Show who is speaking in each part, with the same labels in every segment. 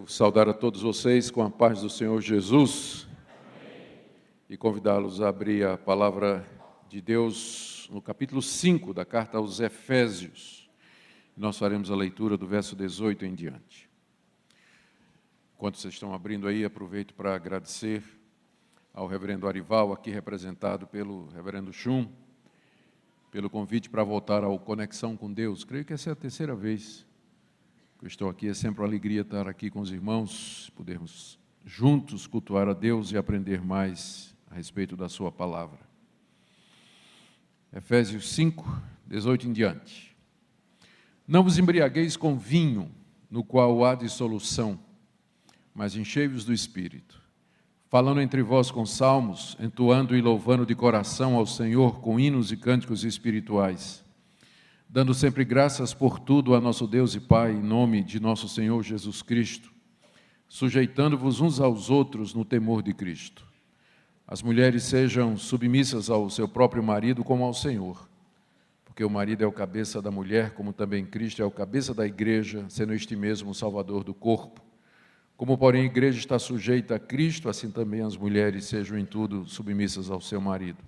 Speaker 1: saudar a todos vocês com a paz do Senhor Jesus e convidá-los a abrir a palavra de Deus no capítulo 5 da carta aos Efésios. Nós faremos a leitura do verso 18 em diante. Enquanto vocês estão abrindo aí, aproveito para agradecer ao reverendo Arival, aqui representado pelo reverendo Chum, pelo convite para voltar ao Conexão com Deus. Creio que essa é a terceira vez que eu estou aqui. É sempre uma alegria estar aqui com os irmãos, podermos juntos cultuar a Deus e aprender mais a respeito da sua palavra. Efésios 5, 18 em diante. Não vos embriagueis com vinho, no qual há dissolução, mas enchei-vos do Espírito, falando entre vós com salmos, entoando e louvando de coração ao Senhor com hinos e cânticos espirituais, dando sempre graças por tudo a nosso Deus e Pai, em nome de nosso Senhor Jesus Cristo, sujeitando-vos uns aos outros no temor de Cristo. As mulheres sejam submissas ao seu próprio marido como ao Senhor, porque o marido é o cabeça da mulher, como também Cristo é o cabeça da igreja, sendo este mesmo o Salvador do corpo. Como, porém, a igreja está sujeita a Cristo, assim também as mulheres sejam em tudo submissas ao seu marido.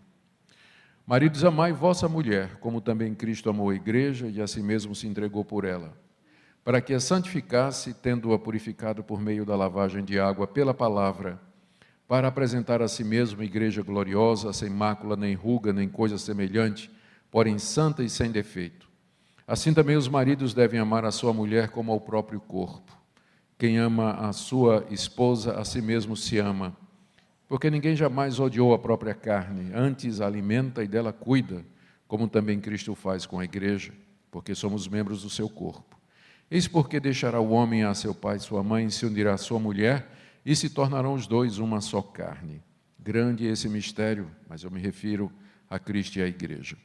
Speaker 1: Maridos, amai vossa mulher, como também Cristo amou a igreja e a si mesmo se entregou por ela, para que a santificasse, tendo-a purificado por meio da lavagem de água pela palavra, para apresentar a si mesmo igreja gloriosa, sem mácula, nem ruga, nem coisa semelhante, porém santa e sem defeito. Assim também os maridos devem amar a sua mulher como ao próprio corpo. Quem ama a sua esposa, a si mesmo se ama. Porque ninguém jamais odiou a própria carne, antes a alimenta e dela cuida, como também Cristo faz com a igreja, porque somos membros do seu corpo. Eis porque deixará o homem a seu pai e sua mãe, e se unirá à sua mulher, e se tornarão os dois uma só carne. Grande é esse mistério, mas eu me refiro a Cristo e à igreja.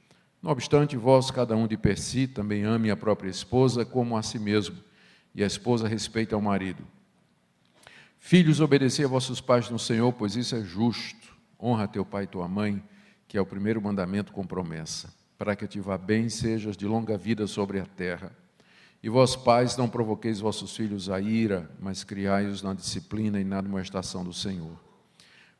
Speaker 1: Não obstante, vós, cada um de per si, também ame a própria esposa como a si mesmo, e a esposa respeita ao marido. Filhos, obedecei a vossos pais no Senhor, pois isso é justo. Honra teu pai e tua mãe, que é o primeiro mandamento com promessa, para que te vá bem, sejas de longa vida sobre a terra. E vós, pais, não provoqueis vossos filhos a ira, mas criai-os na disciplina e na admoestação do Senhor.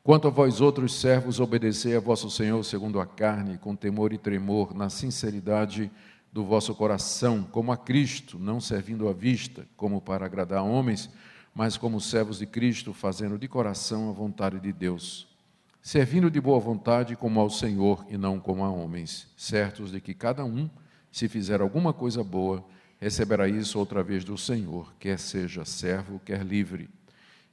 Speaker 1: Quanto a vós outros servos, obedecei a vosso Senhor segundo a carne, com temor e tremor, na sinceridade do vosso coração, como a Cristo, não servindo à vista, como para agradar a homens, mas como servos de Cristo, fazendo de coração a vontade de Deus, servindo de boa vontade como ao Senhor e não como a homens, certos de que cada um, se fizer alguma coisa boa, receberá isso outra vez do Senhor, quer seja servo, quer livre.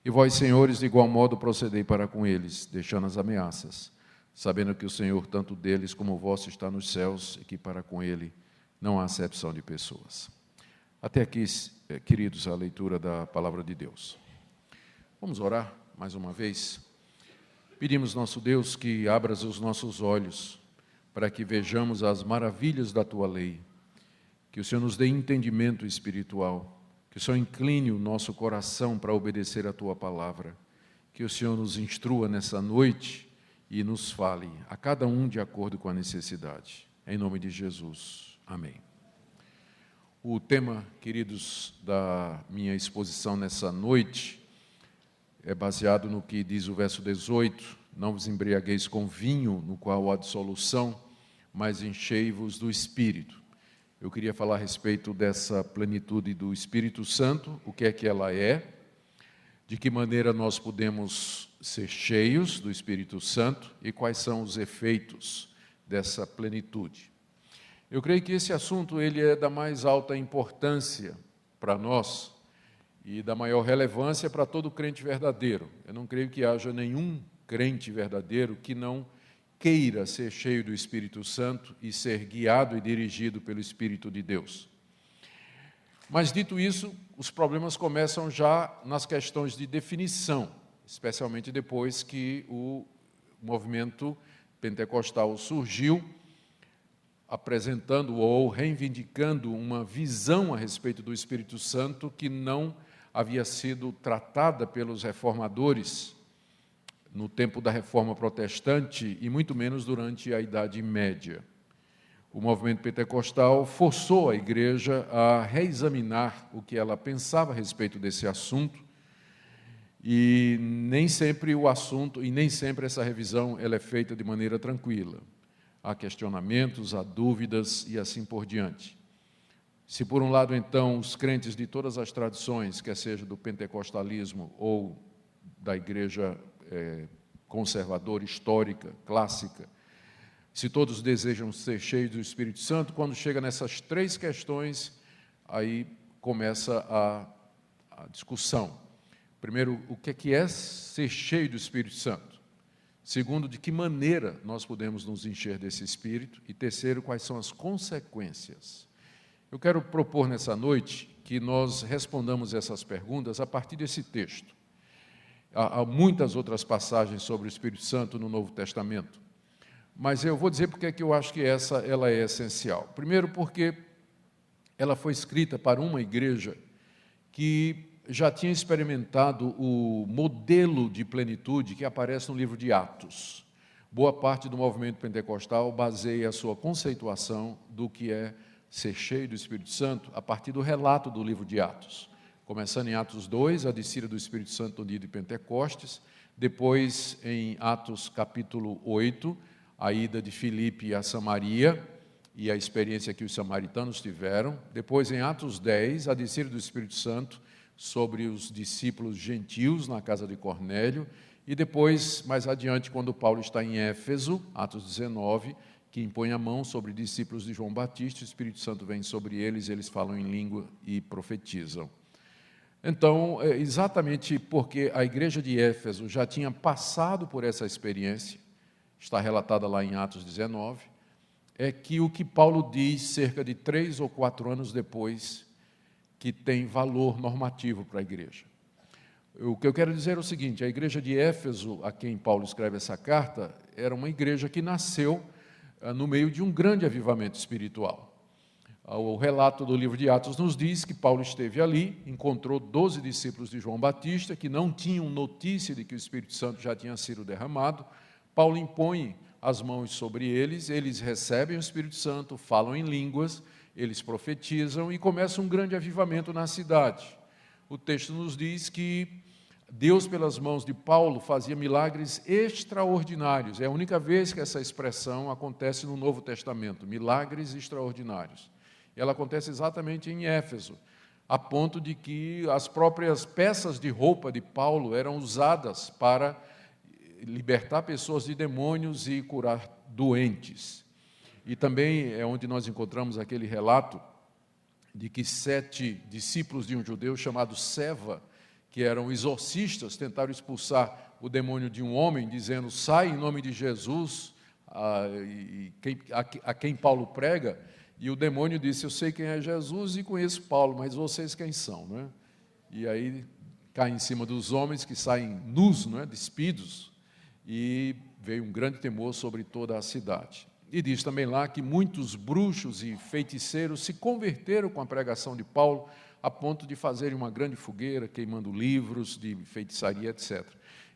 Speaker 1: E vós, senhores, de igual modo procedei para com eles, deixando as ameaças, sabendo que o Senhor, tanto deles como o vosso, está nos céus e que para com ele não há acepção de pessoas. Até aqui, queridos, a leitura da palavra de Deus. Vamos orar mais uma vez. Pedimos, nosso Deus, que abras os nossos olhos para que vejamos as maravilhas da Tua lei, que o Senhor nos dê entendimento espiritual, que o Senhor incline o nosso coração para obedecer a Tua palavra, que o Senhor nos instrua nessa noite e nos fale a cada um de acordo com a necessidade. Em nome de Jesus. Amém. O tema, queridos, da minha exposição nessa noite é baseado no que diz o verso 18: não vos embriagueis com vinho, no qual há dissolução, mas enchei-vos do Espírito. Eu queria falar a respeito dessa plenitude do Espírito Santo, o que é que ela é, de que maneira nós podemos ser cheios do Espírito Santo e quais são os efeitos dessa plenitude. Eu creio que esse assunto ele é da mais alta importância para nós e da maior relevância para todo crente verdadeiro. Eu não creio que haja nenhum crente verdadeiro que não queira ser cheio do Espírito Santo e ser guiado e dirigido pelo Espírito de Deus. Mas, dito isso, os problemas começam já nas questões de definição, especialmente depois que o movimento pentecostal surgiu, apresentando ou reivindicando uma visão a respeito do Espírito Santo que não havia sido tratada pelos reformadores no tempo da Reforma Protestante e muito menos durante a Idade Média. O movimento pentecostal forçou a igreja a reexaminar o que ela pensava a respeito desse assunto E nem sempre o assunto, e nem sempre essa revisão ela é feita de maneira tranquila. Há questionamentos, há dúvidas e assim por diante. Se por um lado, então, os crentes de todas as tradições, quer seja do pentecostalismo ou da igreja conservadora, histórica, clássica, se todos desejam ser cheios do Espírito Santo, quando chega nessas três questões, aí começa a discussão. Primeiro, o que é ser cheio do Espírito Santo? Segundo, de que maneira nós podemos nos encher desse Espírito? E terceiro, quais são as consequências? Eu quero propor nessa noite que nós respondamos essas perguntas a partir desse texto. Há muitas outras passagens sobre o Espírito Santo no Novo Testamento, mas eu vou dizer porque é que eu acho que ela é essencial. Primeiro, porque ela foi escrita para uma igreja que já tinha experimentado o modelo de plenitude que aparece no livro de Atos. Boa parte do movimento pentecostal baseia a sua conceituação do que é ser cheio do Espírito Santo a partir do relato do livro de Atos. Começando em Atos 2, a descida do Espírito Santo no dia de Pentecostes, depois em Atos capítulo 8, a ida de Filipe a Samaria e a experiência que os samaritanos tiveram, depois em Atos 10, a descida do Espírito Santo sobre os discípulos gentios na casa de Cornélio, e depois, mais adiante, quando Paulo está em Éfeso, Atos 19, que impõe a mão sobre discípulos de João Batista, o Espírito Santo vem sobre eles, eles falam em língua e profetizam. Então, exatamente porque a igreja de Éfeso já tinha passado por essa experiência, está relatada lá em Atos 19, é que o que Paulo diz cerca de 3 ou 4 anos depois, que tem valor normativo para a igreja. O que eu quero dizer é o seguinte: a igreja de Éfeso, a quem Paulo escreve essa carta, era uma igreja que nasceu no meio de um grande avivamento espiritual. O relato do livro de Atos nos diz que Paulo esteve ali, encontrou 12 discípulos de João Batista, que não tinham notícia de que o Espírito Santo já tinha sido derramado. Paulo impõe as mãos sobre eles, eles recebem o Espírito Santo, falam em línguas, eles profetizam e começa um grande avivamento na cidade. O texto nos diz que Deus, pelas mãos de Paulo, fazia milagres extraordinários. É a única vez que essa expressão acontece no Novo Testamento, milagres extraordinários. Ela acontece exatamente em Éfeso, a ponto de que as próprias peças de roupa de Paulo eram usadas para libertar pessoas de demônios e curar doentes. E também é onde nós encontramos aquele relato de que 7 discípulos de um judeu chamado Seva, que eram exorcistas, tentaram expulsar o demônio de um homem, dizendo: sai em nome de Jesus, a quem Paulo prega, e o demônio disse: eu sei quem é Jesus e conheço Paulo, mas vocês quem são? Não é? E aí cai em cima dos homens que saem nus, não é? Despidos, e veio um grande temor sobre toda a cidade. E diz também lá que muitos bruxos e feiticeiros se converteram com a pregação de Paulo, a ponto de fazerem uma grande fogueira, queimando livros de feitiçaria, etc.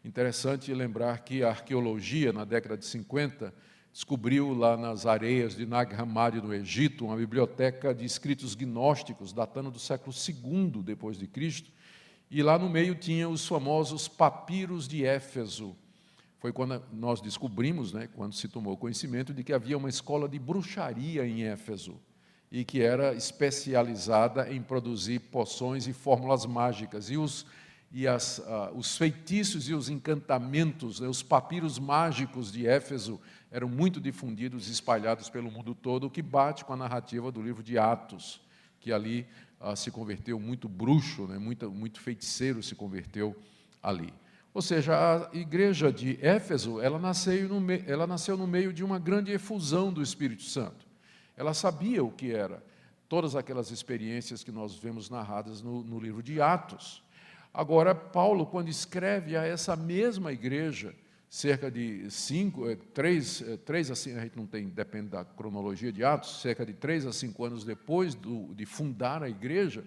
Speaker 1: Interessante lembrar que a arqueologia, na década de 50, descobriu lá nas areias de Nag Hammadi, no Egito, uma biblioteca de escritos gnósticos, datando do século II depois de Cristo, e lá no meio tinha os famosos papiros de Éfeso. Foi quando nós descobrimos, quando se tomou conhecimento de que havia uma escola de bruxaria em Éfeso, e que era especializada em produzir poções e fórmulas mágicas. E os feitiços e os encantamentos, os papiros mágicos de Éfeso eram muito difundidos e espalhados pelo mundo todo, o que bate com a narrativa do livro de Atos, que ali se converteu muito bruxo, muito feiticeiro se converteu ali. Ou seja, a igreja de Éfeso, ela nasceu no meio de uma grande efusão do Espírito Santo. Ela sabia o que era todas aquelas experiências que nós vemos narradas no livro de Atos. Agora, Paulo, quando escreve a essa mesma igreja, cerca de 3 a 5, a gente não tem, depende da cronologia de Atos, cerca de 3 a 5 anos depois de fundar a igreja,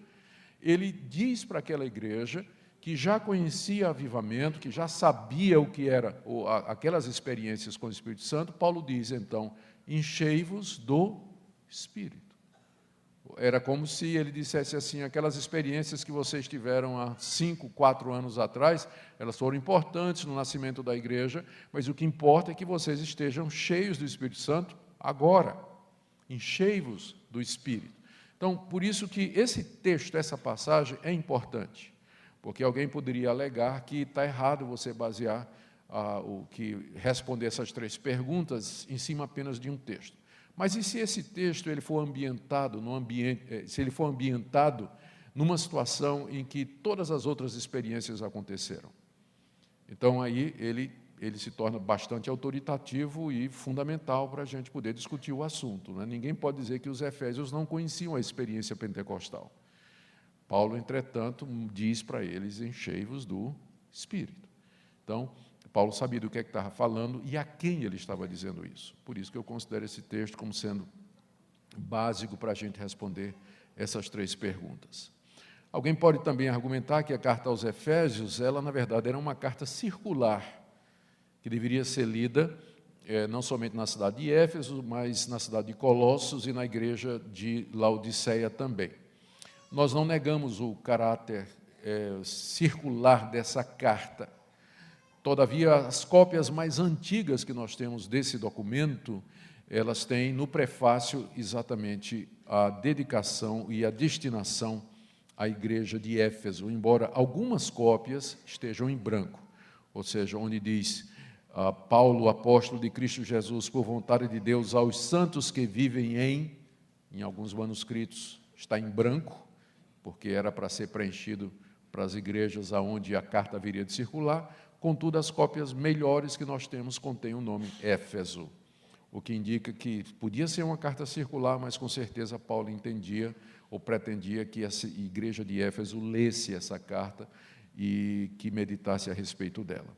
Speaker 1: ele diz para aquela igreja que já conhecia avivamento, que já sabia o que era aquelas experiências com o Espírito Santo. Paulo diz, então: enchei-vos do Espírito. Era como se ele dissesse assim, aquelas experiências que vocês tiveram há 5, 4 anos atrás, elas foram importantes no nascimento da igreja, mas o que importa é que vocês estejam cheios do Espírito Santo agora, enchei-vos do Espírito. Então, por isso que esse texto, essa passagem é importante, porque alguém poderia alegar que está errado você basear responder essas 3 perguntas em cima apenas de um texto. Mas e se esse texto ele for ambientado se ele for ambientado numa situação em que todas as outras experiências aconteceram? Então aí ele se torna bastante autoritativo e fundamental para a gente poder discutir o assunto, né? Ninguém pode dizer que os efésios não conheciam a experiência pentecostal. Paulo, entretanto, diz para eles, enchei-vos do Espírito. Então, Paulo sabia do que estava falando e a quem ele estava dizendo isso. Por isso que eu considero esse texto como sendo básico para a gente responder essas 3 perguntas. Alguém pode também argumentar que a carta aos Efésios, ela, na verdade, era uma carta circular, que deveria ser lida não somente na cidade de Éfeso, mas na cidade de Colossos e na igreja de Laodiceia também. Nós não negamos o caráter circular dessa carta. Todavia, as cópias mais antigas que nós temos desse documento, elas têm no prefácio exatamente a dedicação e a destinação à igreja de Éfeso, embora algumas cópias estejam em branco, ou seja, onde diz Paulo, apóstolo de Cristo Jesus, por vontade de Deus, aos santos que vivem em alguns manuscritos está em branco, porque era para ser preenchido para as igrejas aonde a carta viria de circular. Contudo, as cópias melhores que nós temos contêm o nome Éfeso, o que indica que podia ser uma carta circular, mas com certeza Paulo entendia ou pretendia que a igreja de Éfeso lesse essa carta e que meditasse a respeito dela.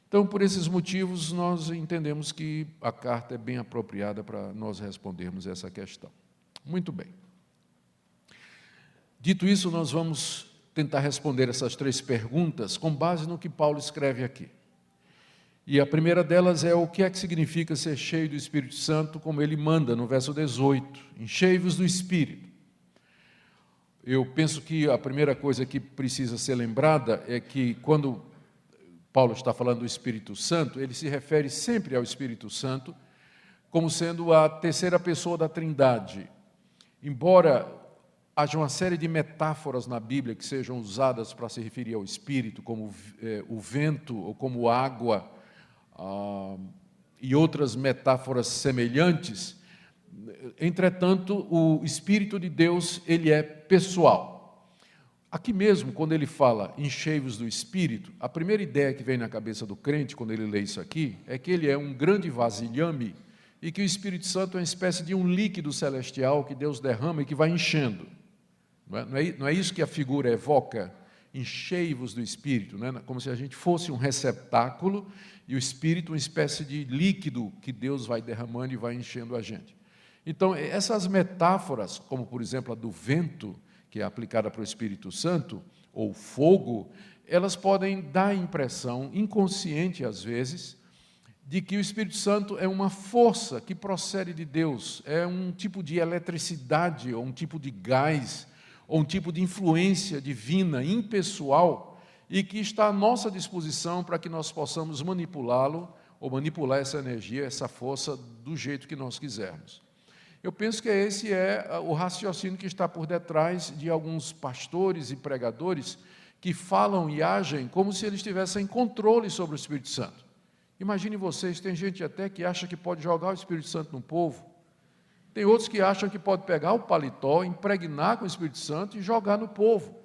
Speaker 1: Então, por esses motivos, nós entendemos que a carta é bem apropriada para nós respondermos essa questão. Muito bem. Dito isso, nós vamos tentar responder essas 3 perguntas com base no que Paulo escreve aqui. E a primeira delas é o que é que significa ser cheio do Espírito Santo, como ele manda no verso 18, enchei-vos do Espírito. Eu penso que a primeira coisa que precisa ser lembrada é que quando Paulo está falando do Espírito Santo, ele se refere sempre ao Espírito Santo como sendo a terceira pessoa da Trindade. Embora haja uma série de metáforas na Bíblia que sejam usadas para se referir ao Espírito, como o vento ou como água, e outras metáforas semelhantes. Entretanto, o Espírito de Deus, ele é pessoal. Aqui mesmo, quando ele fala enchei-vos do Espírito, a primeira ideia que vem na cabeça do crente, quando ele lê isso aqui, é que ele é um grande vasilhame e que o Espírito Santo é uma espécie de um líquido celestial que Deus derrama e que vai enchendo. Não é isso que a figura evoca? Enchei-vos do Espírito, né? Como se a gente fosse um receptáculo e o Espírito uma espécie de líquido que Deus vai derramando e vai enchendo a gente. Então, essas metáforas, como por exemplo a do vento, que é aplicada para o Espírito Santo, ou fogo, elas podem dar a impressão, inconsciente às vezes, de que o Espírito Santo é uma força que procede de Deus, é um tipo de eletricidade, ou um tipo de gás, ou um tipo de influência divina, impessoal, e que está à nossa disposição para que nós possamos manipulá-lo, ou manipular essa energia, essa força, do jeito que nós quisermos. Eu penso que esse é o raciocínio que está por detrás de alguns pastores e pregadores que falam e agem como se eles tivessem controle sobre o Espírito Santo. Imagine vocês, tem gente até que acha que pode jogar o Espírito Santo no povo. Tem outros que acham que pode pegar o paletó, impregnar com o Espírito Santo e jogar no povo.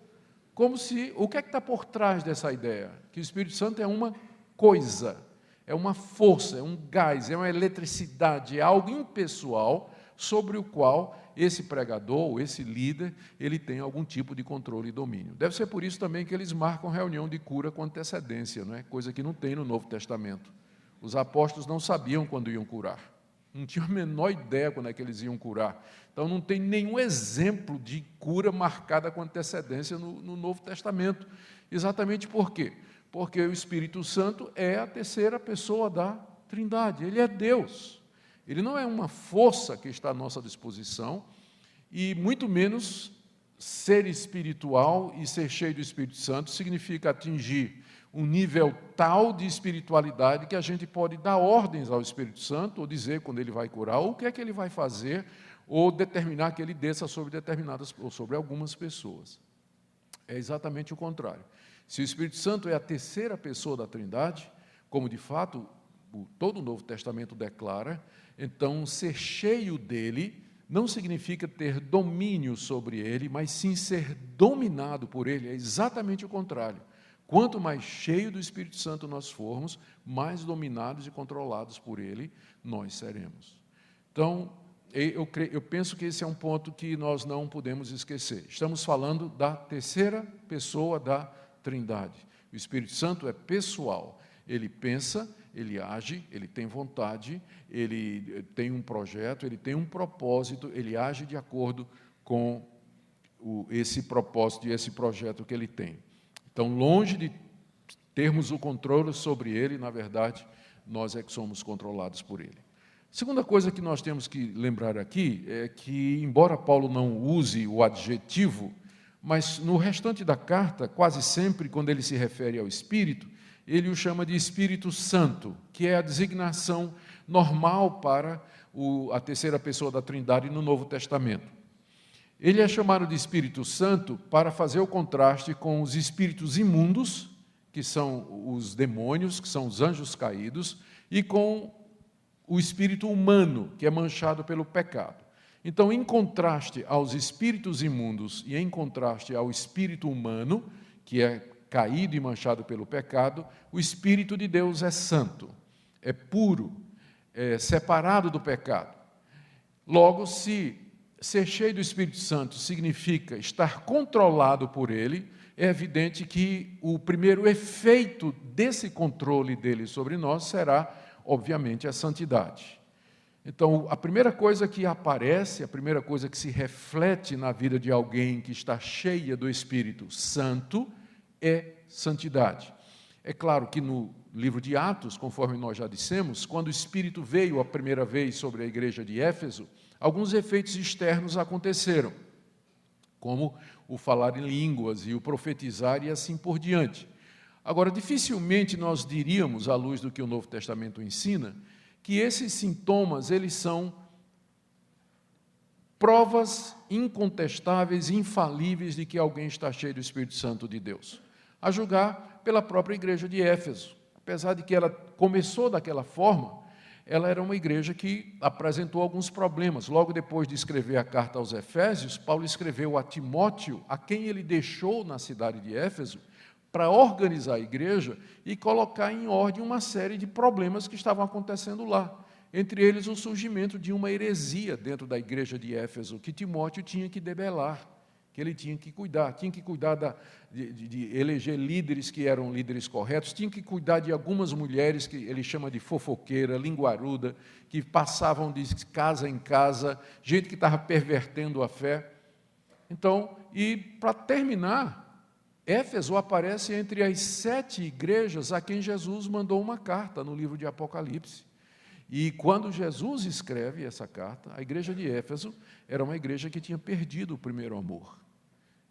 Speaker 1: Como se, o que é que está por trás dessa ideia? Que o Espírito Santo é uma coisa, é uma força, é um gás, é uma eletricidade, é algo impessoal sobre o qual esse pregador, esse líder, ele tem algum tipo de controle e domínio. Deve ser por isso também que eles marcam reunião de cura com antecedência, não é? Coisa que não tem no Novo Testamento. Os apóstolos não sabiam quando iam curar. Não tinha a menor ideia quando é que eles iam curar. Então, não tem nenhum exemplo de cura marcada com antecedência no Novo Testamento. Exatamente por quê? Porque o Espírito Santo é a terceira pessoa da Trindade. Ele é Deus. Ele não é uma força que está à nossa disposição e muito menos ser espiritual e ser cheio do Espírito Santo significa atingir um nível tal de espiritualidade que a gente pode dar ordens ao Espírito Santo, ou dizer quando ele vai curar, ou o que é que ele vai fazer, ou determinar que ele desça sobre determinadas, ou sobre algumas pessoas. É exatamente o contrário. Se o Espírito Santo é a terceira pessoa da Trindade, como de fato todo o Novo Testamento declara, então ser cheio dele não significa ter domínio sobre ele, mas sim ser dominado por ele. É exatamente o contrário. Quanto mais cheio do Espírito Santo nós formos, mais dominados e controlados por ele nós seremos. Então, eu penso que esse é um ponto que nós não podemos esquecer. Estamos falando da terceira pessoa da Trindade. O Espírito Santo é pessoal. Ele pensa, ele age, ele tem vontade, ele tem um projeto, ele tem um propósito, ele age de acordo com esse propósito e esse projeto que ele tem. Então, longe de termos o controle sobre ele, na verdade, nós é que somos controlados por ele. Segunda coisa que nós temos que lembrar aqui é que, embora Paulo não use o adjetivo, mas no restante da carta, quase sempre, quando ele se refere ao Espírito, ele o chama de Espírito Santo, que é a designação normal para a terceira pessoa da Trindade no Novo Testamento. Ele é chamado de Espírito Santo para fazer o contraste com os espíritos imundos, que são os demônios, que são os anjos caídos, e com o espírito humano, que é manchado pelo pecado. Então, em contraste aos espíritos imundos e em contraste ao espírito humano, que é caído e manchado pelo pecado, o Espírito de Deus é santo, é puro, é separado do pecado. Logo, se ser cheio do Espírito Santo significa estar controlado por ele, é evidente que o primeiro efeito desse controle dele sobre nós será, obviamente, a santidade. Então, a primeira coisa que aparece, a primeira coisa que se reflete na vida de alguém que está cheia do Espírito Santo é santidade. É claro que no livro de Atos, conforme nós já dissemos, quando o Espírito veio a primeira vez sobre a igreja de Éfeso, alguns efeitos externos aconteceram, como o falar em línguas e o profetizar e assim por diante. Agora, dificilmente nós diríamos, à luz do que o Novo Testamento ensina, que esses sintomas, eles são provas incontestáveis, infalíveis de que alguém está cheio do Espírito Santo de Deus. A julgar pela própria igreja de Éfeso. Apesar de que ela começou daquela forma, ela era uma igreja que apresentou alguns problemas. Logo depois de escrever a carta aos Efésios, Paulo escreveu a Timóteo, a quem ele deixou na cidade de Éfeso, para organizar a igreja e colocar em ordem uma série de problemas que estavam acontecendo lá. Entre eles, o surgimento de uma heresia dentro da igreja de Éfeso, que Timóteo tinha que debelar, que ele tinha que cuidar de eleger líderes que eram líderes corretos, tinha que cuidar de algumas mulheres que ele chama de fofoqueira, linguaruda, que passavam de casa em casa, gente que estava pervertendo a fé. Então, e para terminar, Éfeso aparece entre as 7 igrejas a quem Jesus mandou uma carta no livro de Apocalipse. E quando Jesus escreve essa carta, a igreja de Éfeso era uma igreja que tinha perdido o primeiro amor.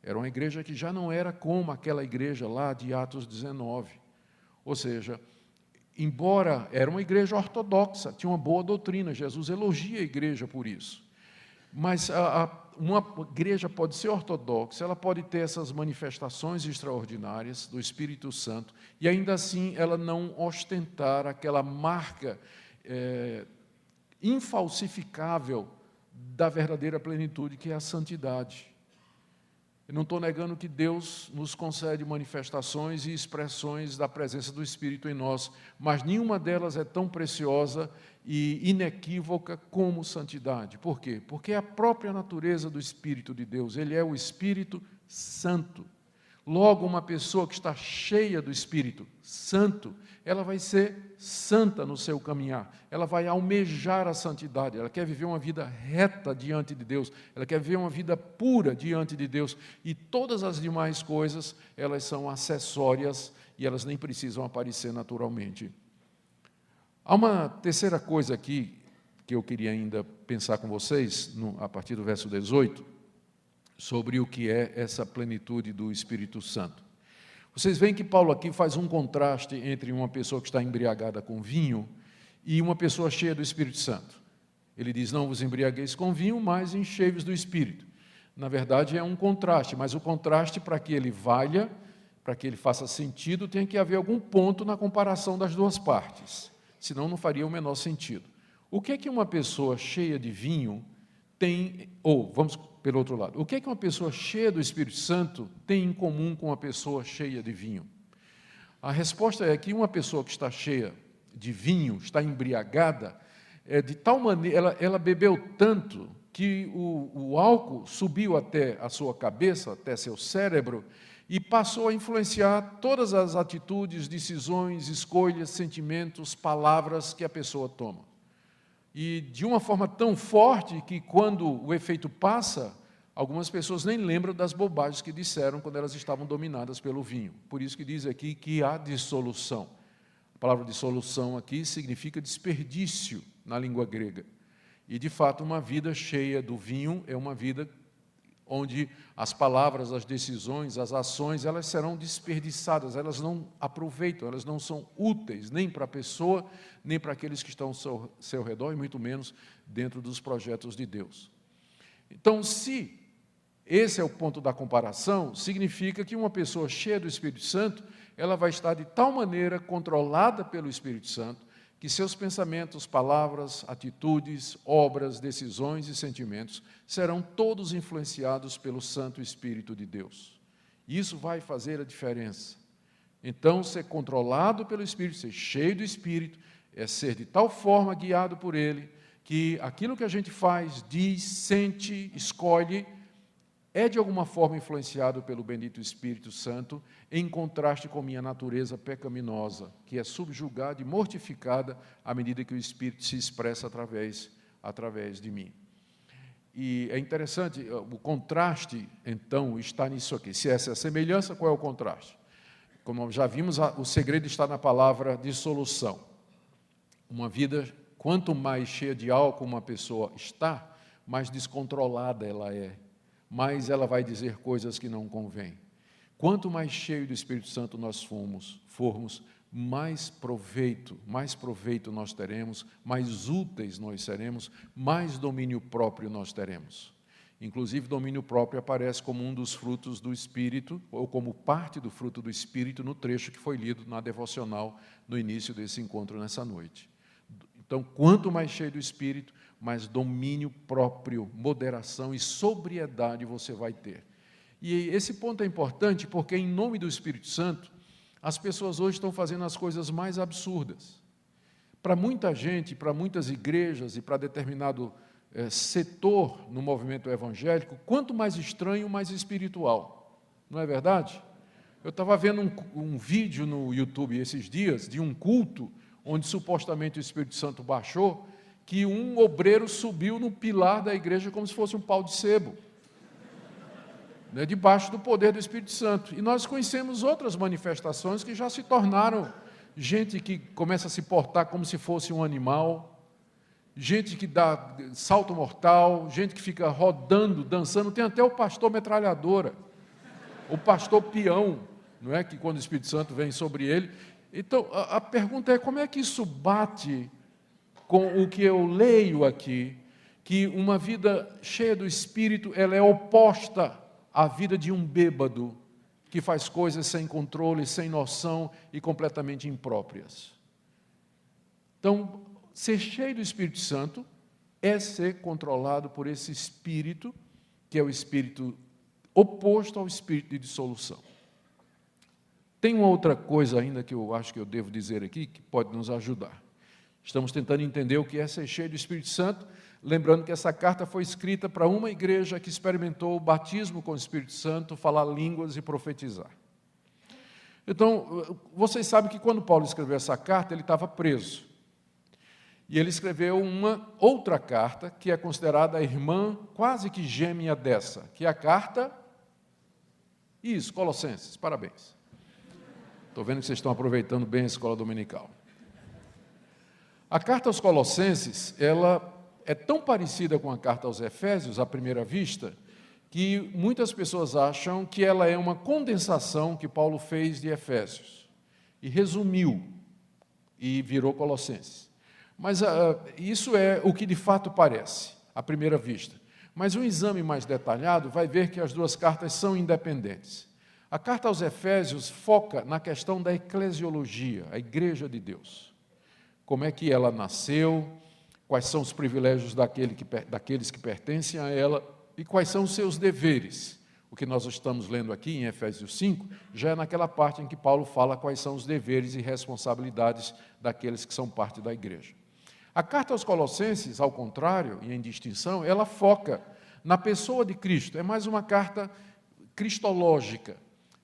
Speaker 1: Era uma igreja que já não era como aquela igreja lá de Atos 19. Ou seja, embora era uma igreja ortodoxa, tinha uma boa doutrina, Jesus elogia a igreja por isso. Mas uma igreja pode ser ortodoxa, ela pode ter essas manifestações extraordinárias do Espírito Santo, e ainda assim ela não ostentar aquela marca infalsificável da verdadeira plenitude, que é a santidade. Eu não estou negando que Deus nos concede manifestações e expressões da presença do Espírito em nós, mas nenhuma delas é tão preciosa e inequívoca como santidade. Por quê? Porque é a própria natureza do Espírito de Deus, ele é o Espírito Santo. Logo, uma pessoa que está cheia do Espírito Santo, ela vai ser santa no seu caminhar, ela vai almejar a santidade, ela quer viver uma vida reta diante de Deus, ela quer viver uma vida pura diante de Deus, e todas as demais coisas, elas são acessórias e elas nem precisam aparecer naturalmente. Há uma terceira coisa aqui que eu queria ainda pensar com vocês, a partir do verso 18, sobre o que é essa plenitude do Espírito Santo. Vocês veem que Paulo aqui faz um contraste entre uma pessoa que está embriagada com vinho e uma pessoa cheia do Espírito Santo. Ele diz, não vos embriagueis com vinho, mas enchei-vos do Espírito. Na verdade, é um contraste, mas o contraste, para que ele valha, para que ele faça sentido, tem que haver algum ponto na comparação das duas partes, senão não faria o menor sentido. O que é que uma pessoa cheia de vinho tem, ou vamos pelo outro lado, o que é que uma pessoa cheia do Espírito Santo tem em comum com uma pessoa cheia de vinho? A resposta é que uma pessoa que está cheia de vinho, está embriagada, de tal maneira, ela bebeu tanto que o álcool subiu até a sua cabeça, até seu cérebro, e passou a influenciar todas as atitudes, decisões, escolhas, sentimentos, palavras que a pessoa toma. E de uma forma tão forte que, quando o efeito passa, algumas pessoas nem lembram das bobagens que disseram quando elas estavam dominadas pelo vinho. Por isso que diz aqui que há dissolução. A palavra dissolução aqui significa desperdício na língua grega. E, de fato, uma vida cheia do vinho é uma vida onde as palavras, as decisões, as ações, elas serão desperdiçadas, elas não aproveitam, elas não são úteis nem para a pessoa, nem para aqueles que estão ao seu redor, e muito menos dentro dos projetos de Deus. Então, se esse é o ponto da comparação, significa que uma pessoa cheia do Espírito Santo, ela vai estar de tal maneira controlada pelo Espírito Santo, que seus pensamentos, palavras, atitudes, obras, decisões e sentimentos serão todos influenciados pelo Santo Espírito de Deus. Isso vai fazer a diferença. Então, ser controlado pelo Espírito, ser cheio do Espírito, é ser de tal forma guiado por Ele, que aquilo que a gente faz, diz, sente, escolhe, é de alguma forma influenciado pelo bendito Espírito Santo, em contraste com minha natureza pecaminosa, que é subjugada e mortificada à medida que o Espírito se expressa através de mim. E é interessante, o contraste, então, está nisso aqui. Se essa é a semelhança, qual é o contraste? Como já vimos, o segredo está na palavra dissolução. Uma vida, quanto mais cheia de álcool uma pessoa está, mais descontrolada ela é, mais ela vai dizer coisas que não convêm. Quanto mais cheio do Espírito Santo nós formos, mais proveito nós teremos, mais úteis nós seremos, mais domínio próprio nós teremos. Inclusive, domínio próprio aparece como um dos frutos do Espírito, ou como parte do fruto do Espírito, no trecho que foi lido na devocional no início desse encontro nessa noite. Então, quanto mais cheio do Espírito, mais domínio próprio, moderação e sobriedade você vai ter. E esse ponto é importante porque, em nome do Espírito Santo, as pessoas hoje estão fazendo as coisas mais absurdas. Para muita gente, para muitas igrejas e para determinado setor no movimento evangélico, quanto mais estranho, mais espiritual. Não é verdade? Eu estava vendo um vídeo no YouTube esses dias, de um culto, onde supostamente o Espírito Santo baixou, que um obreiro subiu no pilar da igreja como se fosse um pau de sebo, né, debaixo do poder do Espírito Santo. E nós conhecemos outras manifestações que já se tornaram gente que começa a se portar como se fosse um animal, gente que dá salto mortal, gente que fica rodando, dançando. Tem até o pastor metralhadora, o pastor peão, não é, que quando o Espírito Santo vem sobre ele. Então, a pergunta é, como é que isso bate com o que eu leio aqui, que uma vida cheia do Espírito, ela é oposta à vida de um bêbado, que faz coisas sem controle, sem noção e completamente impróprias. Então, ser cheio do Espírito Santo é ser controlado por esse Espírito, que é o Espírito oposto ao Espírito de dissolução. Tem uma outra coisa ainda que eu acho que eu devo dizer aqui, que pode nos ajudar. Estamos tentando entender o que é ser cheio do Espírito Santo, lembrando que essa carta foi escrita para uma igreja que experimentou o batismo com o Espírito Santo, falar línguas e profetizar. Então, vocês sabem que quando Paulo escreveu essa carta, ele estava preso. E ele escreveu uma outra carta, que é considerada a irmã quase que gêmea dessa, que é a carta... Isso, Colossenses, parabéns. Estou vendo que vocês estão aproveitando bem a escola dominical. A carta aos Colossenses, ela é tão parecida com a carta aos Efésios, à primeira vista, que muitas pessoas acham que ela é uma condensação que Paulo fez de Efésios, e resumiu, e virou Colossenses. Mas isso é o que de fato parece, à primeira vista. Mas um exame mais detalhado vai ver que as duas cartas são independentes. A carta aos Efésios foca na questão da eclesiologia, a igreja de Deus. Como é que ela nasceu, quais são os privilégios daqueles que pertencem a ela e quais são os seus deveres. O que nós estamos lendo aqui em Efésios 5 já é naquela parte em que Paulo fala quais são os deveres e responsabilidades daqueles que são parte da igreja. A carta aos Colossenses, ao contrário, e em distinção, ela foca na pessoa de Cristo. É mais uma carta cristológica.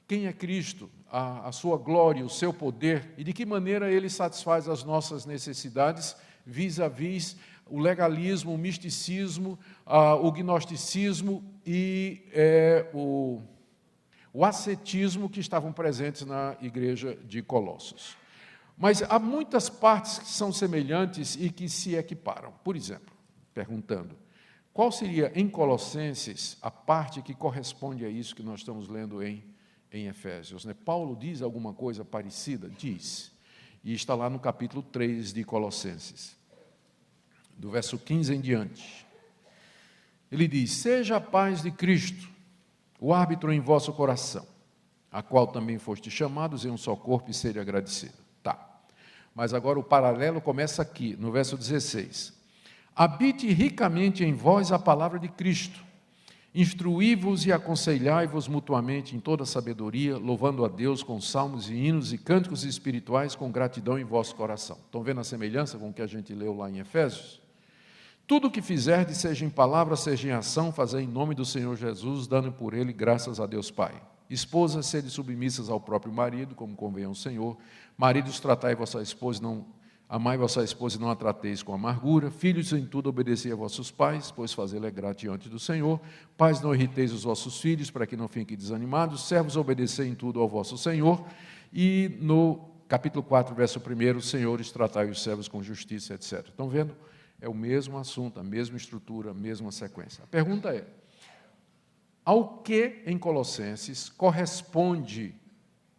Speaker 1: Quem é Cristo, a sua glória, o seu poder e de que maneira ele satisfaz as nossas necessidades vis-à-vis o legalismo, o misticismo, o gnosticismo e o ascetismo que estavam presentes na igreja de Colossos. Mas há muitas partes que são semelhantes e que se equiparam. Por exemplo, perguntando, qual seria em Colossenses a parte que corresponde a isso que nós estamos lendo em Efésios? Paulo diz alguma coisa parecida? Diz. E está lá no capítulo 3 de Colossenses, do verso 15 em diante. Ele diz, seja a paz de Cristo, o árbitro em vosso coração, a qual também foste chamados em um só corpo e sede agradecido. Tá. Mas agora o paralelo começa aqui, no verso 16. Habite ricamente em vós a palavra de Cristo, instruí-vos e aconselhai-vos mutuamente em toda sabedoria, louvando a Deus com salmos e hinos e cânticos espirituais com gratidão em vosso coração. Estão vendo a semelhança com o que a gente leu lá em Efésios? Tudo o que fizerdes, seja em palavra, seja em ação, fazei em nome do Senhor Jesus, dando por ele graças a Deus Pai. Esposas, sede submissas ao próprio marido, como convém ao Senhor. Maridos, tratai vossa esposa, amai vossa esposa e não a trateis com amargura. Filhos, em tudo obedecei a vossos pais, pois fazê-lo é grato diante do Senhor. Pais, não irriteis os vossos filhos, para que não fiquem desanimados. Servos, obedecei em tudo ao vosso Senhor. E no capítulo 4, verso 1, senhores, tratai os servos com justiça, etc. Estão vendo? É o mesmo assunto, a mesma estrutura, a mesma sequência. A pergunta é, ao que em Colossenses corresponde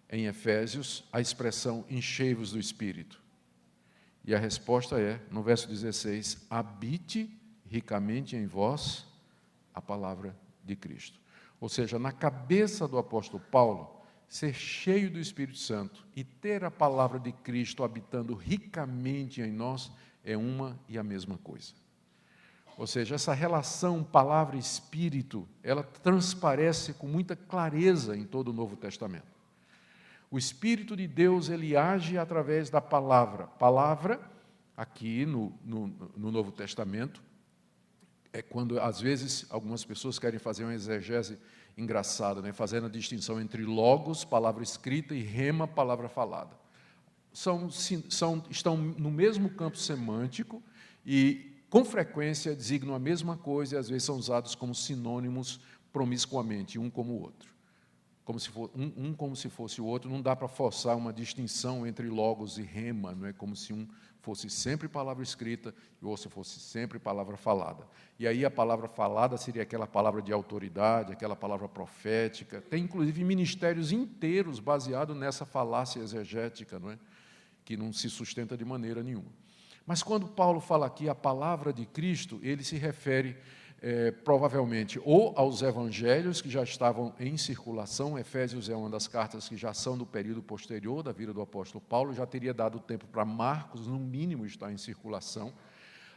Speaker 1: em Efésios a expressão enchei-vos do Espírito? E a resposta é, no verso 16, habite ricamente em vós a palavra de Cristo. Ou seja, na cabeça do apóstolo Paulo, ser cheio do Espírito Santo e ter a palavra de Cristo habitando ricamente em nós é uma e a mesma coisa. Ou seja, essa relação palavra-espírito, ela transparece com muita clareza em todo o Novo Testamento. O Espírito de Deus, ele age através da palavra. Palavra, aqui no Novo Testamento, é quando, às vezes, algumas pessoas querem fazer uma exegese engraçada, fazendo a distinção entre logos, palavra escrita, e rema, palavra falada. Estão no mesmo campo semântico e, com frequência, designam a mesma coisa e, às vezes, são usados como sinônimos promiscuamente, um como o outro. Como se fosse o outro, não dá para forçar uma distinção entre logos e rema, não é como se um fosse sempre palavra escrita e o outro fosse sempre palavra falada. E aí a palavra falada seria aquela palavra de autoridade, aquela palavra profética. Tem, inclusive, ministérios inteiros baseados nessa falácia exegética, não é? Que não se sustenta de maneira nenhuma. Mas quando Paulo fala aqui a palavra de Cristo, ele se refere provavelmente ou aos evangelhos que já estavam em circulação. Efésios é uma das cartas que já são do período posterior da vida do apóstolo Paulo, já teria dado tempo para Marcos, no mínimo, estar em circulação.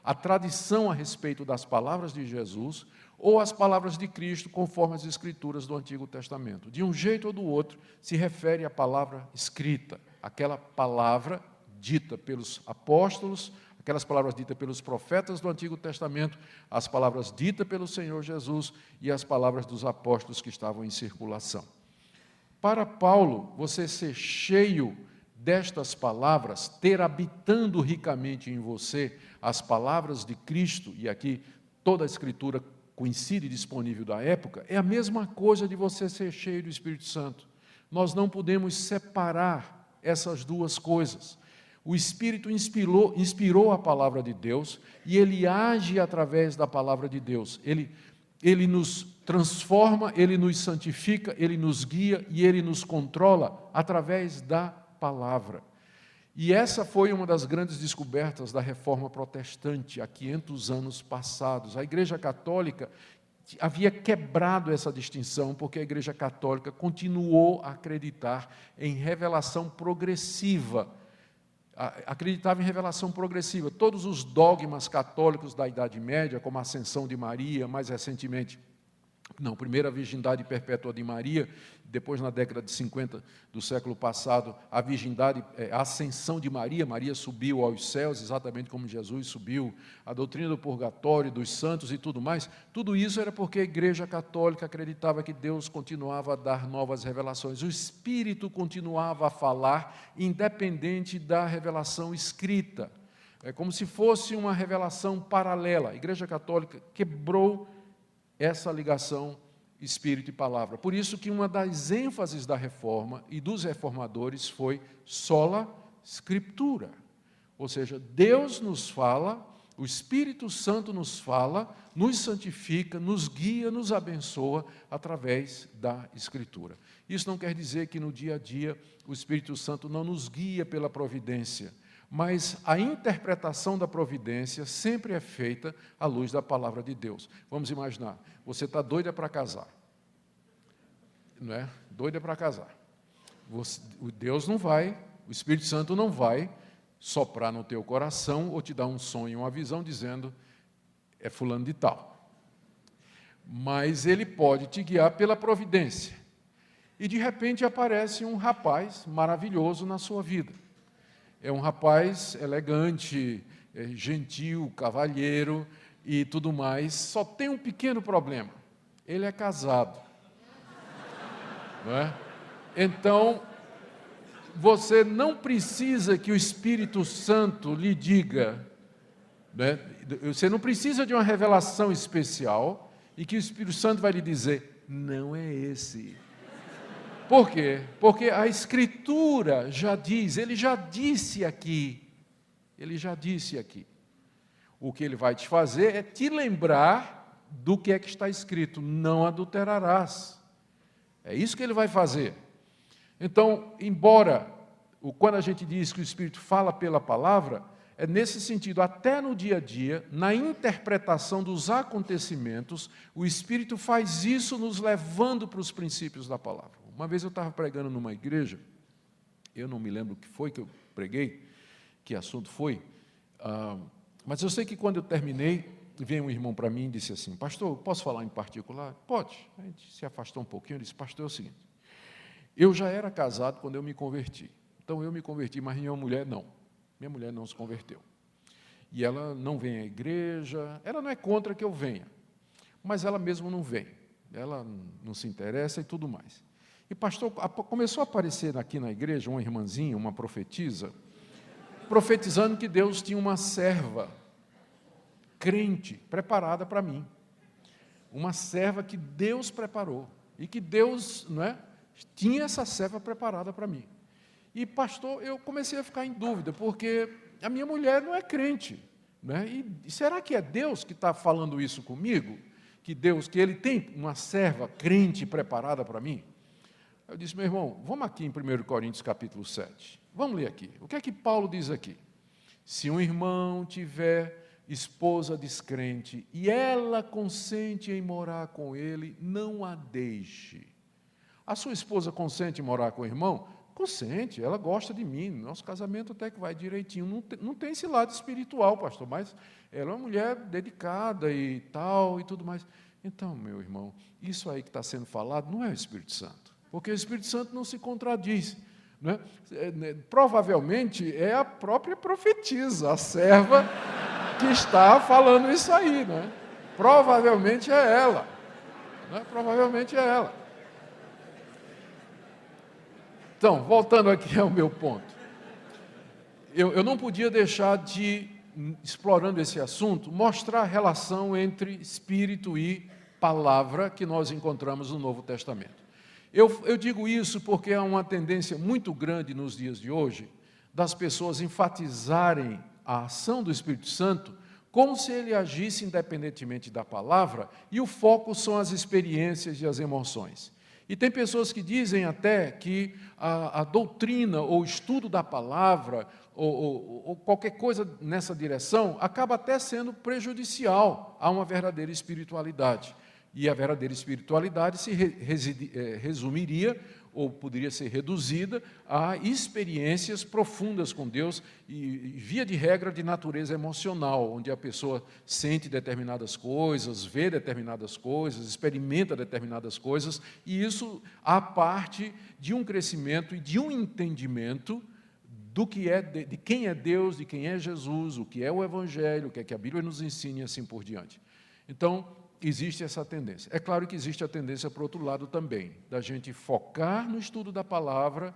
Speaker 1: A tradição a respeito das palavras de Jesus ou as palavras de Cristo, conforme as Escrituras do Antigo Testamento. De um jeito ou do outro, se refere à palavra escrita, aquela palavra dita pelos apóstolos, aquelas palavras ditas pelos profetas do Antigo Testamento, as palavras ditas pelo Senhor Jesus e as palavras dos apóstolos que estavam em circulação. Para Paulo, você ser cheio destas palavras, ter habitando ricamente em você as palavras de Cristo, e aqui toda a Escritura coincide disponível da época, é a mesma coisa de você ser cheio do Espírito Santo. Nós não podemos separar essas duas coisas. O Espírito inspirou a palavra de Deus e ele age através da palavra de Deus. Ele nos transforma, ele nos santifica, ele nos guia e ele nos controla através da palavra. E essa foi uma das grandes descobertas da Reforma Protestante, há 500 anos passados. A Igreja Católica havia quebrado essa distinção, porque a Igreja Católica continuou a acreditar em revelação progressiva. Acreditava em revelação progressiva. Todos os dogmas católicos da Idade Média, como a Ascensão de Maria, mais recentemente, primeiro a virgindade perpétua de Maria, depois na década de 50 do século passado, a virgindade, a ascensão de Maria, Maria subiu aos céus, exatamente como Jesus subiu, a doutrina do purgatório, dos santos e tudo mais, tudo isso era porque a Igreja Católica acreditava que Deus continuava a dar novas revelações, o Espírito continuava a falar, independente da revelação escrita, é como se fosse uma revelação paralela. A Igreja Católica quebrou essa ligação Espírito e Palavra. Por isso que uma das ênfases da Reforma e dos reformadores foi sola Scriptura. Ou seja, Deus nos fala, o Espírito Santo nos fala, nos santifica, nos guia, nos abençoa através da Escritura. Isso não quer dizer que no dia a dia o Espírito Santo não nos guia pela providência, mas a interpretação da providência sempre é feita à luz da palavra de Deus. Vamos imaginar, você está doida para casar, não é? Doida para casar. Deus não vai, o Espírito Santo não vai soprar no teu coração ou te dar um sonho, uma visão dizendo, é fulano de tal. Mas ele pode te guiar pela providência. E de repente aparece um rapaz maravilhoso na sua vida. É um rapaz elegante, gentil, cavalheiro e tudo mais. Só tem um pequeno problema. Ele é casado. Não é? Então, você não precisa que o Espírito Santo lhe diga, né? Você não precisa de uma revelação especial e que o Espírito Santo vai lhe dizer, não é esse. Por quê? Porque a Escritura já diz, ele já disse aqui, o que ele vai te fazer é te lembrar do que é que está escrito, não adulterarás. É isso que ele vai fazer. Então, embora, quando a gente diz que o Espírito fala pela palavra, é nesse sentido, até no dia a dia, na interpretação dos acontecimentos, o Espírito faz isso nos levando para os princípios da palavra. Uma vez eu estava pregando numa igreja, eu não me lembro o que foi que eu preguei, que assunto foi, mas eu sei que quando eu terminei, veio um irmão para mim e disse assim, pastor, posso falar em particular? Pode. A gente se afastou um pouquinho e disse, pastor, é o seguinte, eu já era casado quando eu me converti, então eu me converti, mas minha mulher não se converteu. E ela não vem à igreja, ela não é contra que eu venha, mas ela mesmo não vem, ela não se interessa e tudo mais. E pastor, começou a aparecer aqui na igreja uma irmãzinha, uma profetisa, profetizando que Deus tinha uma serva crente preparada para mim. Uma serva que Deus preparou. E que Deus, não é, tinha essa serva preparada para mim. E pastor, eu comecei a ficar em dúvida, porque a minha mulher não é crente. Né? E será que é Deus que está falando isso comigo? Que ele tem uma serva crente preparada para mim? Eu disse, meu irmão, vamos aqui em 1 Coríntios capítulo 7. Vamos ler aqui. O que é que Paulo diz aqui? Se um irmão tiver esposa descrente e ela consente em morar com ele, não a deixe. A sua esposa consente em morar com o irmão? Consente, ela gosta de mim, nosso casamento até que vai direitinho. Não tem esse lado espiritual, pastor, mas ela é uma mulher dedicada e tal e tudo mais. Então, meu irmão, isso aí que está sendo falado não é o Espírito Santo. Porque o Espírito Santo não se contradiz. Né? Provavelmente é a própria profetisa, a serva que está falando isso aí. Né? Provavelmente é ela. Né? Provavelmente é ela. Então, voltando aqui ao meu ponto. Eu não podia deixar de, explorando esse assunto, mostrar a relação entre Espírito e palavra que nós encontramos no Novo Testamento. Eu digo isso porque há uma tendência muito grande nos dias de hoje das pessoas enfatizarem a ação do Espírito Santo como se ele agisse independentemente da palavra, e o foco são as experiências e as emoções. E tem pessoas que dizem até que a doutrina ou estudo da palavra, ou qualquer coisa nessa direção, acaba até sendo prejudicial a uma verdadeira espiritualidade. E a verdadeira espiritualidade se resumiria, ou poderia ser reduzida, a experiências profundas com Deus, e via de regra de natureza emocional, onde a pessoa sente determinadas coisas, vê determinadas coisas, experimenta determinadas coisas, e isso a parte de um crescimento e de um entendimento do que é, de quem é Deus, de quem é Jesus, o que é o Evangelho, o que é que a Bíblia nos ensina e assim por diante. Então, existe essa tendência. É claro que existe a tendência, por outro lado, também, da gente focar no estudo da palavra,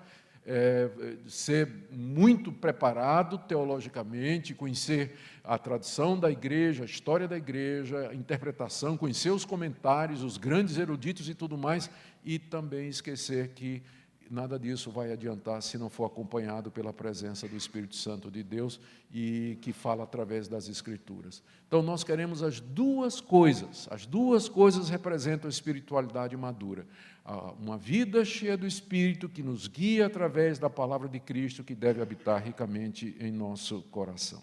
Speaker 1: ser muito preparado teologicamente, conhecer a tradição da igreja, a história da igreja, a interpretação, conhecer os comentários, os grandes eruditos e tudo mais, e também esquecer que nada disso vai adiantar se não for acompanhado pela presença do Espírito Santo de Deus e que fala através das Escrituras. Então, nós queremos as duas coisas representam a espiritualidade madura. Uma vida cheia do Espírito que nos guia através da palavra de Cristo que deve habitar ricamente em nosso coração.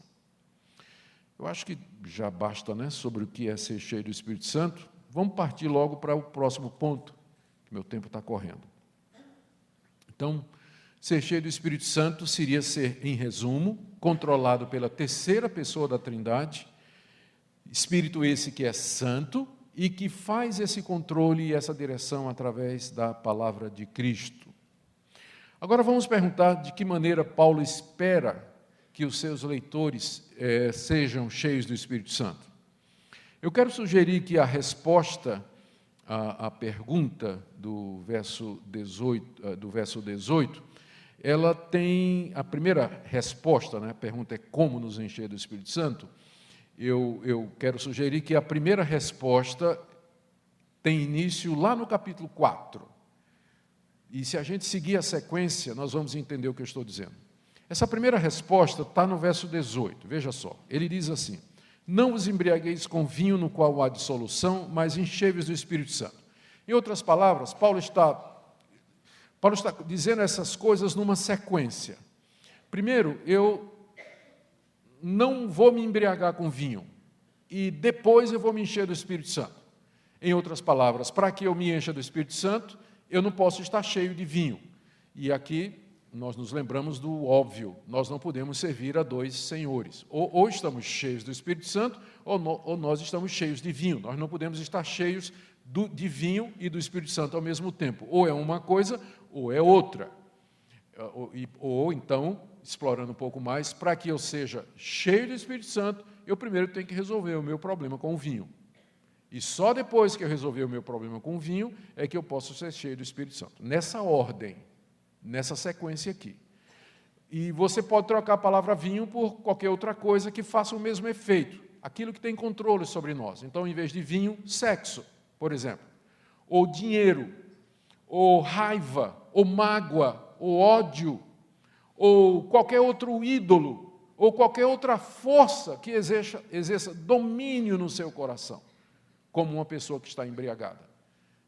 Speaker 1: Eu acho que já basta, né, sobre o que é ser cheio do Espírito Santo. Vamos partir logo para o próximo ponto, que meu tempo está correndo. Então, ser cheio do Espírito Santo seria ser, em resumo, controlado pela terceira pessoa da Trindade, Espírito esse que é santo e que faz esse controle e essa direção através da palavra de Cristo. Agora vamos perguntar de que maneira Paulo espera que os seus leitores sejam cheios do Espírito Santo. Eu quero sugerir que a resposta a pergunta do verso 18, ela tem a primeira resposta, né? A pergunta é como nos encher do Espírito Santo. Eu quero sugerir que a primeira resposta tem início lá no capítulo 4. E se a gente seguir a sequência, nós vamos entender o que eu estou dizendo. Essa primeira resposta está no verso 18, veja só. Ele diz assim: não vos embriagueis com vinho no qual há dissolução, mas enchei-vos do Espírito Santo. Em outras palavras, Paulo está dizendo essas coisas numa sequência. Primeiro, eu não vou me embriagar com vinho, e depois eu vou me encher do Espírito Santo. Em outras palavras, para que eu me encha do Espírito Santo, eu não posso estar cheio de vinho. E aqui nós nos lembramos do óbvio, nós não podemos servir a dois senhores. Ou estamos cheios do Espírito Santo, ou nós estamos cheios de vinho. Nós não podemos estar cheios de vinho e do Espírito Santo ao mesmo tempo. Ou é uma coisa, ou é outra. Ou então, explorando um pouco mais, para que eu seja cheio do Espírito Santo, eu primeiro tenho que resolver o meu problema com o vinho. E só depois que eu resolver o meu problema com o vinho, é que eu posso ser cheio do Espírito Santo. Nessa ordem, nessa sequência aqui. E você pode trocar a palavra vinho por qualquer outra coisa que faça o mesmo efeito, aquilo que tem controle sobre nós. Então, em vez de vinho, sexo, por exemplo, ou dinheiro, ou raiva, ou mágoa, ou ódio, ou qualquer outro ídolo, ou qualquer outra força que exerça domínio no seu coração, como uma pessoa que está embriagada.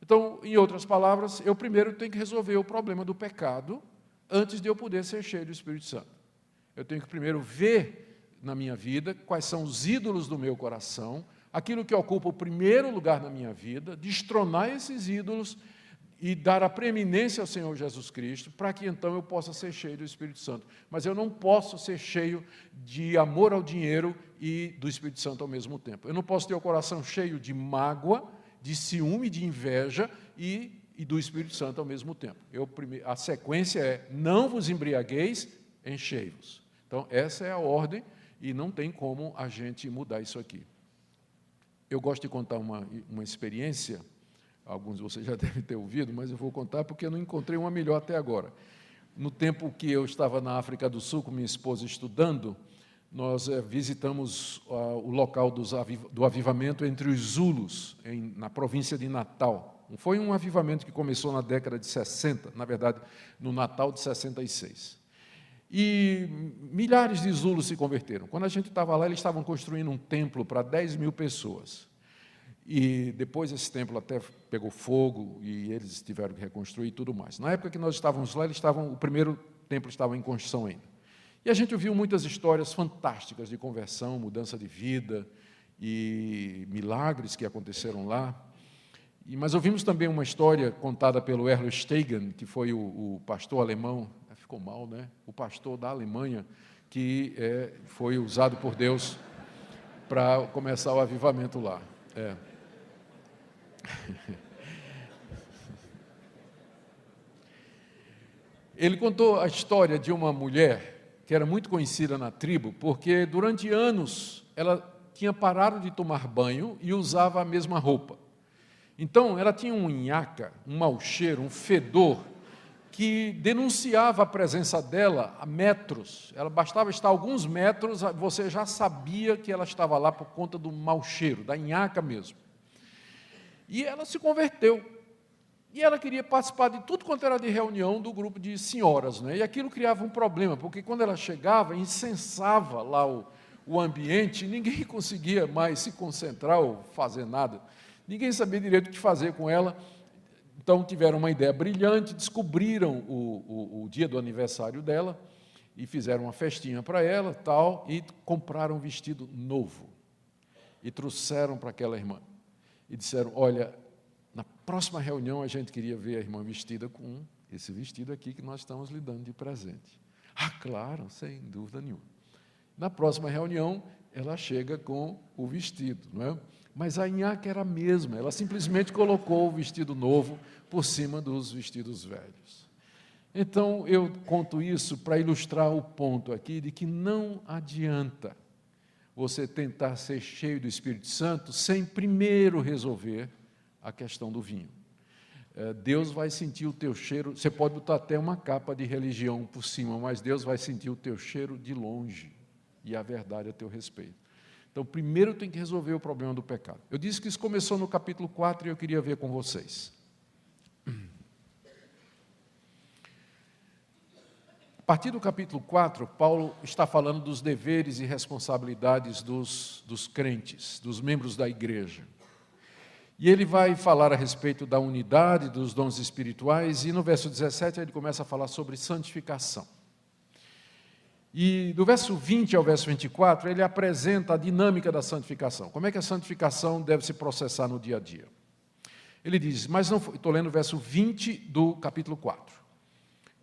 Speaker 1: Então, em outras palavras, eu primeiro tenho que resolver o problema do pecado antes de eu poder ser cheio do Espírito Santo. Eu tenho que primeiro ver na minha vida quais são os ídolos do meu coração, aquilo que ocupa o primeiro lugar na minha vida, destronar esses ídolos e dar a preeminência ao Senhor Jesus Cristo, para que então eu possa ser cheio do Espírito Santo. Mas eu não posso ser cheio de amor ao dinheiro e do Espírito Santo ao mesmo tempo. Eu não posso ter o coração cheio de mágoa, de ciúme, de inveja e do Espírito Santo ao mesmo tempo. A sequência é: não vos embriagueis, enchei-vos. Então, essa é a ordem e não tem como a gente mudar isso aqui. Eu gosto de contar uma experiência, alguns de vocês já devem ter ouvido, mas eu vou contar porque eu não encontrei uma melhor até agora. No tempo que eu estava na África do Sul com minha esposa estudando, nós visitamos o local do avivamento entre os Zulus, na província de Natal. Foi um avivamento que começou na década de 60, na verdade, no Natal de 66. E milhares de Zulus se converteram. Quando a gente estava lá, eles estavam construindo um templo para 10 mil pessoas. E depois esse templo até pegou fogo e eles tiveram que reconstruir e tudo mais. Na época que nós estávamos lá, o primeiro templo estava em construção ainda. E a gente ouviu muitas histórias fantásticas de conversão, mudança de vida e milagres que aconteceram lá. Mas ouvimos também uma história contada pelo Erlo Stegen, que foi o pastor alemão, ficou mal, né? O pastor da Alemanha, que foi usado por Deus para começar o avivamento lá. Ele contou a história de uma mulher que era muito conhecida na tribo, porque durante anos ela tinha parado de tomar banho e usava a mesma roupa. Então, ela tinha um nhaca, um mau cheiro, um fedor, que denunciava a presença dela a metros. Ela bastava estar a alguns metros, você já sabia que ela estava lá por conta do mau cheiro, da nhaca mesmo. E ela se converteu. E ela queria participar de tudo quanto era de reunião do grupo de senhoras, né? E aquilo criava um problema, porque quando ela chegava, incensava lá o ambiente, e ninguém conseguia mais se concentrar ou fazer nada. Ninguém sabia direito o que fazer com ela. Então, tiveram uma ideia brilhante, descobriram o dia do aniversário dela e fizeram uma festinha para ela, tal, e compraram um vestido novo. E trouxeram para aquela irmã. E disseram, olha, na próxima reunião a gente queria ver a irmã vestida com esse vestido aqui que nós estamos lhe dando de presente. Ah, claro, sem dúvida nenhuma. Na próxima reunião, ela chega com o vestido, não é? Mas a nhaca era a mesma, ela simplesmente colocou o vestido novo por cima dos vestidos velhos. Então, eu conto isso para ilustrar o ponto aqui de que não adianta você tentar ser cheio do Espírito Santo sem primeiro resolver a questão do vinho. Deus vai sentir o teu cheiro, você pode botar até uma capa de religião por cima, mas Deus vai sentir o teu cheiro de longe e a verdade a teu respeito. Então, primeiro tem que resolver o problema do pecado. Eu disse que isso começou no capítulo 4 e eu queria ver com vocês. A partir do capítulo 4, Paulo está falando dos deveres e responsabilidades dos crentes, dos membros da igreja. E ele vai falar a respeito da unidade, dos dons espirituais, e no verso 17 ele começa a falar sobre santificação. E do verso 20 ao verso 24, ele apresenta a dinâmica da santificação. Como é que a santificação deve se processar no dia a dia? Ele diz, mas não foi, estou lendo o verso 20 do capítulo 4.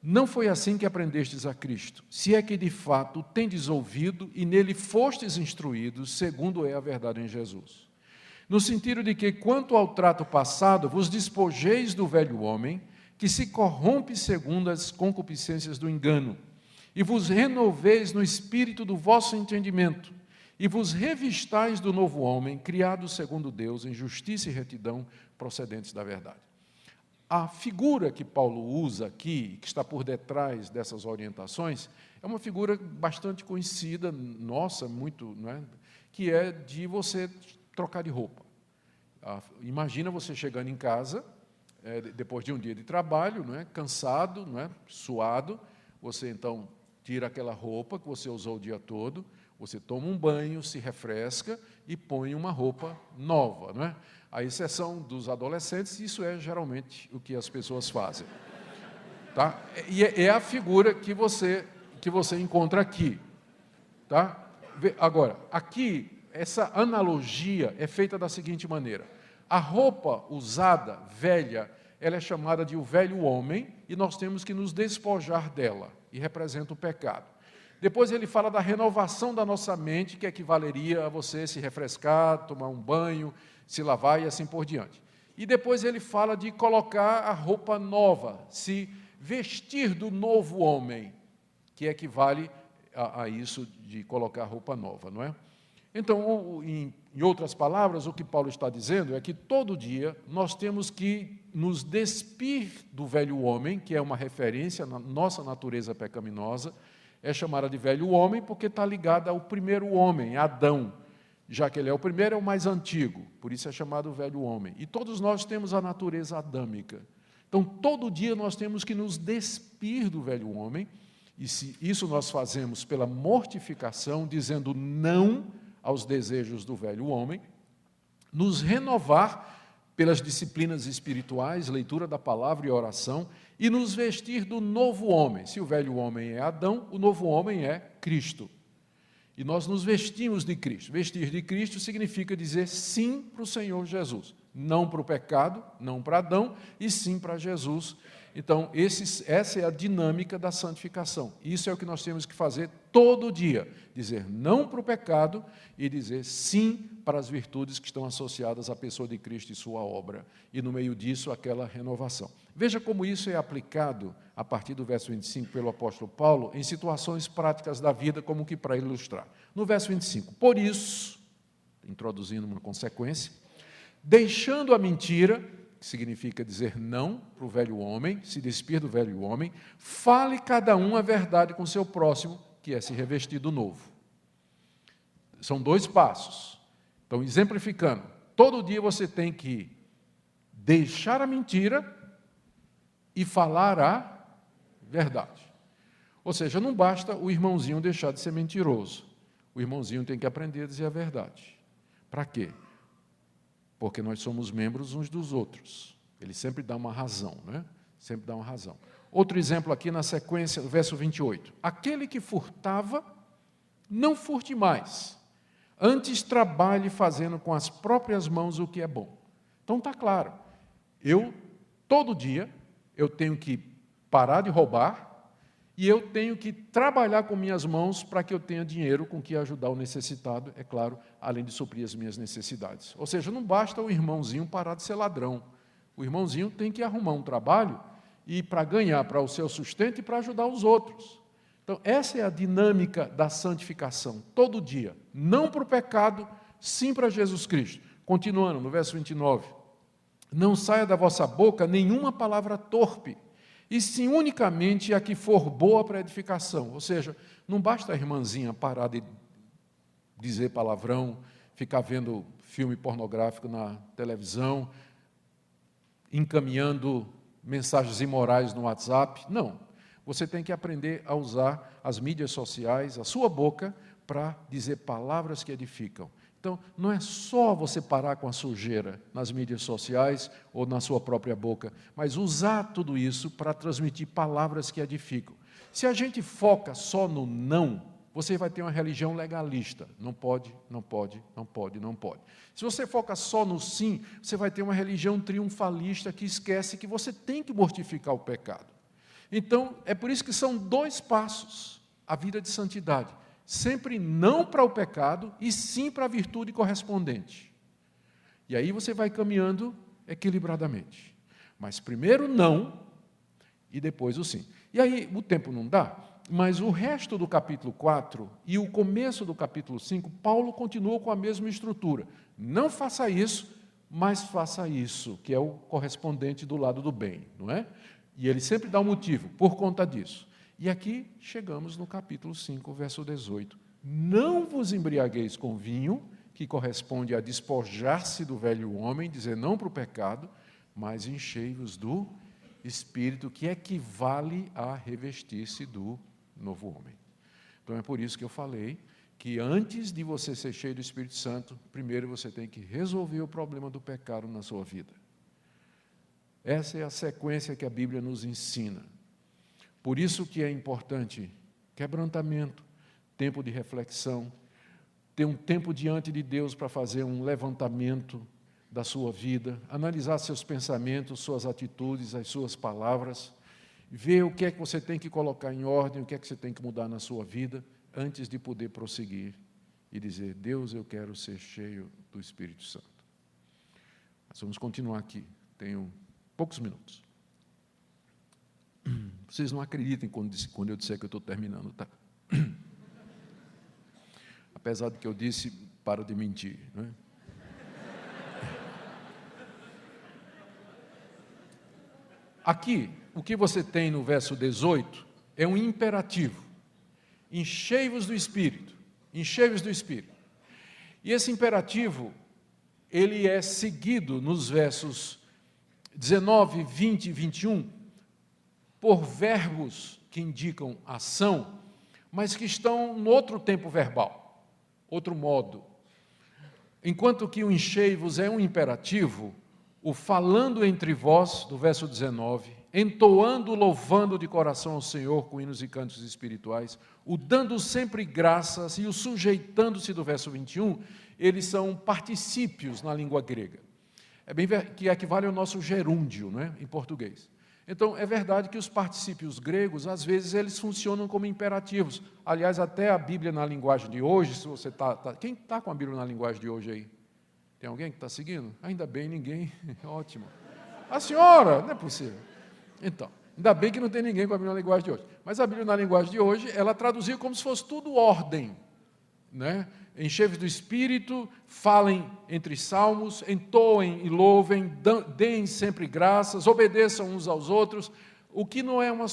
Speaker 1: Não foi assim que aprendestes a Cristo, se é que de fato tendes ouvido e nele fostes instruídos, segundo é a verdade em Jesus. No sentido de que, quanto ao trato passado, vos despojeis do velho homem, que se corrompe segundo as concupiscências do engano, e vos renoveis no espírito do vosso entendimento, e vos revistais do novo homem, criado segundo Deus, em justiça e retidão, procedentes da verdade. A figura que Paulo usa aqui, que está por detrás dessas orientações, é uma figura bastante conhecida, nossa, muito, não é? Que é de você trocar de roupa. Imagina você chegando em casa, depois de um dia de trabalho, não é? Cansado, não é? Suado, você então tira aquela roupa que você usou o dia todo, você toma um banho, se refresca e põe uma roupa nova, não é? À exceção dos adolescentes, isso é geralmente o que as pessoas fazem. Tá? E é a figura que você encontra aqui. Tá? Agora, aqui, essa analogia é feita da seguinte maneira. A roupa usada, velha, ela é chamada de o velho homem e nós temos que nos despojar dela, e representa o pecado. Depois ele fala da renovação da nossa mente, que equivaleria a você se refrescar, tomar um banho, se lavar e assim por diante. E depois ele fala de colocar a roupa nova, se vestir do novo homem, que equivale a isso de colocar roupa nova, não é? Então, em outras palavras, o que Paulo está dizendo é que todo dia nós temos que nos despir do velho homem, que é uma referência na nossa natureza pecaminosa, é chamada de velho homem porque está ligada ao primeiro homem, Adão. Já que ele é o primeiro, é o mais antigo, por isso é chamado velho homem. E todos nós temos a natureza adâmica. Então, todo dia nós temos que nos despir do velho homem E se isso nós fazemos pela mortificação, dizendo não aos desejos do velho homem, nos renovar pelas disciplinas espirituais, leitura da palavra e oração, e nos vestir do novo homem. Se o velho homem é Adão, o novo homem é Cristo. E nós nos vestimos de Cristo. Vestir de Cristo significa dizer sim para o Senhor Jesus. Não para o pecado, não para Adão, e sim para Jesus. Então, essa é a dinâmica da santificação. Isso é o que nós temos que fazer todo dia. Dizer não para o pecado e dizer sim para as virtudes que estão associadas à pessoa de Cristo e sua obra. E no meio disso, aquela renovação. Veja como isso é aplicado, a partir do verso 25, pelo apóstolo Paulo, em situações práticas da vida, como que para ilustrar. No verso 25, por isso, introduzindo uma consequência, deixando a mentira, que significa dizer não para o velho homem, se despir do velho homem, fale cada um a verdade com seu próximo, que é se revestir do novo. São 2 passos. Então, exemplificando, todo dia você tem que deixar a mentira e falar a verdade. Ou seja, não basta o irmãozinho deixar de ser mentiroso. O irmãozinho tem que aprender a dizer a verdade. Para quê? Porque nós somos membros uns dos outros. Ele sempre dá uma razão, né? Sempre dá uma razão. Outro exemplo aqui na sequência, do verso 28. Aquele que furtava, não furte mais. Antes trabalhe fazendo com as próprias mãos o que é bom. Então está claro. Todo dia, eu tenho que parar de roubar e eu tenho que trabalhar com minhas mãos para que eu tenha dinheiro com que ajudar o necessitado, é claro, além de suprir as minhas necessidades. Ou seja, não basta o irmãozinho parar de ser ladrão. O irmãozinho tem que arrumar um trabalho e para ganhar para o seu sustento e para ajudar os outros. Então, essa é a dinâmica da santificação, todo dia. Não para o pecado, sim para Jesus Cristo. Continuando, no verso 29. Não saia da vossa boca nenhuma palavra torpe, e sim unicamente a que for boa para edificação. Ou seja, não basta a irmãzinha parar de dizer palavrão, ficar vendo filme pornográfico na televisão, encaminhando mensagens imorais no WhatsApp. Não. Você tem que aprender a usar as mídias sociais, a sua boca, para dizer palavras que edificam. Então, não é só você parar com a sujeira nas mídias sociais ou na sua própria boca, mas usar tudo isso para transmitir palavras que edificam. Se a gente foca só no não, você vai ter uma religião legalista. Não pode, não pode, não pode, não pode. Se você foca só no sim, você vai ter uma religião triunfalista que esquece que você tem que mortificar o pecado. Então, é por isso que são 2 passos a vida de santidade. Sempre não para o pecado e sim para a virtude correspondente. E aí você vai caminhando equilibradamente. Mas primeiro não e depois o sim. E aí o tempo não dá, mas o resto do capítulo 4 e o começo do capítulo 5, Paulo continua com a mesma estrutura. Não faça isso, mas faça isso, que é o correspondente do lado do bem, não é? E ele sempre dá um motivo, por conta disso. E aqui chegamos no capítulo 5, verso 18. Não vos embriagueis com vinho, que corresponde a despojar-se do velho homem, dizer não para o pecado, mas enchei-vos do Espírito, que equivale a revestir-se do novo homem. Então é por isso que eu falei que antes de você ser cheio do Espírito Santo, primeiro você tem que resolver o problema do pecado na sua vida. Essa é a sequência que a Bíblia nos ensina. Por isso que é importante quebrantamento, tempo de reflexão, ter um tempo diante de Deus para fazer um levantamento da sua vida, analisar seus pensamentos, suas atitudes, as suas palavras, ver o que é que você tem que colocar em ordem, o que é que você tem que mudar na sua vida, antes de poder prosseguir e dizer, Deus, eu quero ser cheio do Espírito Santo. Nós vamos continuar aqui, tenho poucos minutos. Vocês não acreditem quando eu disser que eu estou terminando, tá? Apesar de que eu disse, para de mentir, não é? Aqui, o que você tem no verso 18 é um imperativo. Enchei-vos do Espírito. Enchei-vos do Espírito. E esse imperativo, ele é seguido nos versos 19, 20 e 21, por verbos que indicam ação, mas que estão no outro tempo verbal, outro modo. Enquanto que o enchei-vos é um imperativo, o falando entre vós, do verso 19, entoando, louvando de coração ao Senhor com hinos e cantos espirituais, o dando sempre graças e o sujeitando-se, do verso 21, eles são particípios na língua grega, que equivale ao nosso gerúndio, não é? Em português. Então, é verdade que os particípios gregos, às vezes, eles funcionam como imperativos. Aliás, até a Bíblia na linguagem de hoje, se você quem está com a Bíblia na linguagem de hoje aí? Tem alguém que está seguindo? Ainda bem, ninguém. Ótimo. A senhora, não é possível. Então, ainda bem que não tem ninguém com a Bíblia na linguagem de hoje. Mas a Bíblia na linguagem de hoje, ela traduziu como se fosse tudo ordem, né? Enchei-vos do Espírito, falem entre salmos, entoem e louvem, deem sempre graças, obedeçam uns aos outros, o que não é uma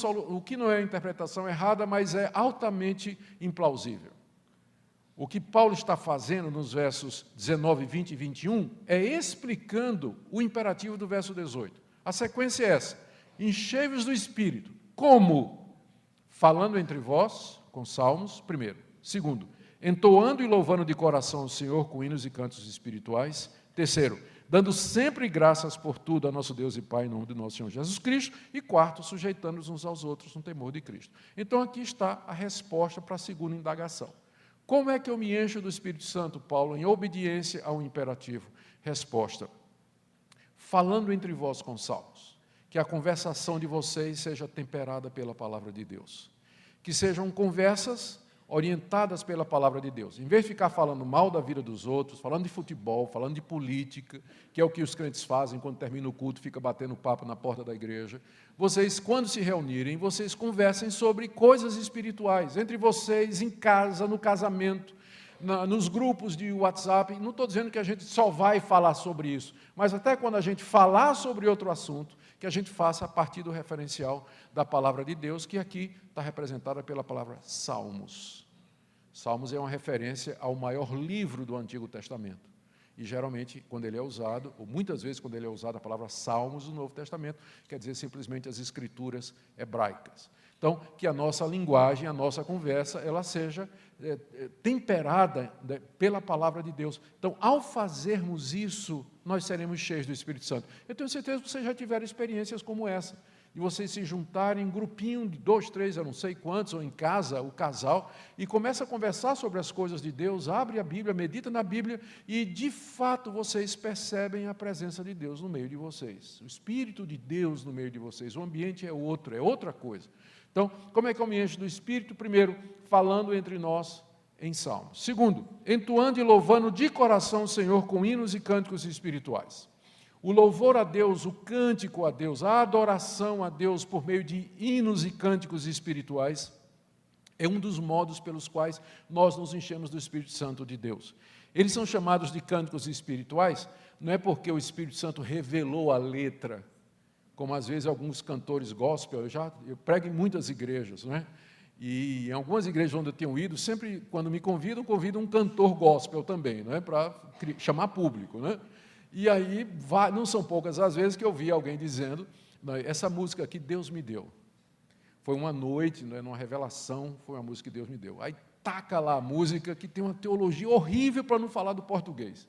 Speaker 1: interpretação errada, mas é altamente implausível. O que Paulo está fazendo nos versos 19, 20 e 21 é explicando o imperativo do verso 18. A sequência é essa: enchei-vos do Espírito. Como? Falando entre vós, com salmos, primeiro. Segundo, entoando e louvando de coração ao Senhor com hinos e cantos espirituais. Terceiro, dando sempre graças por tudo a nosso Deus e Pai, em nome do nosso Senhor Jesus Cristo. E quarto, sujeitando-nos uns aos outros no temor de Cristo. Então, aqui está a resposta para a segunda indagação. Como é que eu me encho do Espírito Santo, Paulo, em obediência ao imperativo? Resposta: falando entre vós com salmos, que a conversação de vocês seja temperada pela palavra de Deus, que sejam conversas orientadas pela palavra de Deus. Em vez de ficar falando mal da vida dos outros, falando de futebol, falando de política, que é o que os crentes fazem quando termina o culto, fica batendo papo na porta da igreja, vocês, quando se reunirem, vocês conversem sobre coisas espirituais, entre vocês, em casa, no casamento, nos grupos de WhatsApp. Não estou dizendo que a gente só vai falar sobre isso, mas até quando a gente falar sobre outro assunto, que a gente faça a partir do referencial da palavra de Deus, que aqui está representada pela palavra Salmos. Salmos é uma referência ao maior livro do Antigo Testamento. E geralmente, quando ele é usado, ou muitas vezes quando ele é usado a palavra Salmos do Novo Testamento, quer dizer simplesmente as escrituras hebraicas. Então, que a nossa linguagem, a nossa conversa, ela seja temperada pela palavra de Deus. Então, ao fazermos isso, nós seremos cheios do Espírito Santo. Eu tenho certeza que vocês já tiveram experiências como essa, de vocês se juntarem em grupinho de 2, 3, eu não sei quantos, ou em casa, o casal, e começa a conversar sobre as coisas de Deus, abre a Bíblia, medita na Bíblia, e de fato vocês percebem a presença de Deus no meio de vocês, o Espírito de Deus no meio de vocês, o ambiente é outra coisa. Então, como é que eu me encho do Espírito? Primeiro, falando entre nós em salmos. Segundo, entoando e louvando de coração o Senhor com hinos e cânticos espirituais. O louvor a Deus, o cântico a Deus, a adoração a Deus por meio de hinos e cânticos espirituais é um dos modos pelos quais nós nos enchemos do Espírito Santo de Deus. Eles são chamados de cânticos espirituais, não é porque o Espírito Santo revelou a letra, como às vezes alguns cantores gospel, eu prego em muitas igrejas, não é? E em algumas igrejas onde eu tenho ido, sempre quando me convidam um cantor gospel também, não é? Para chamar público, não é? E aí, não são poucas as vezes que eu vi alguém dizendo, essa música aqui Deus me deu. Foi uma noite, numa revelação, foi uma música que Deus me deu. Aí taca lá a música que tem uma teologia horrível para não falar do português.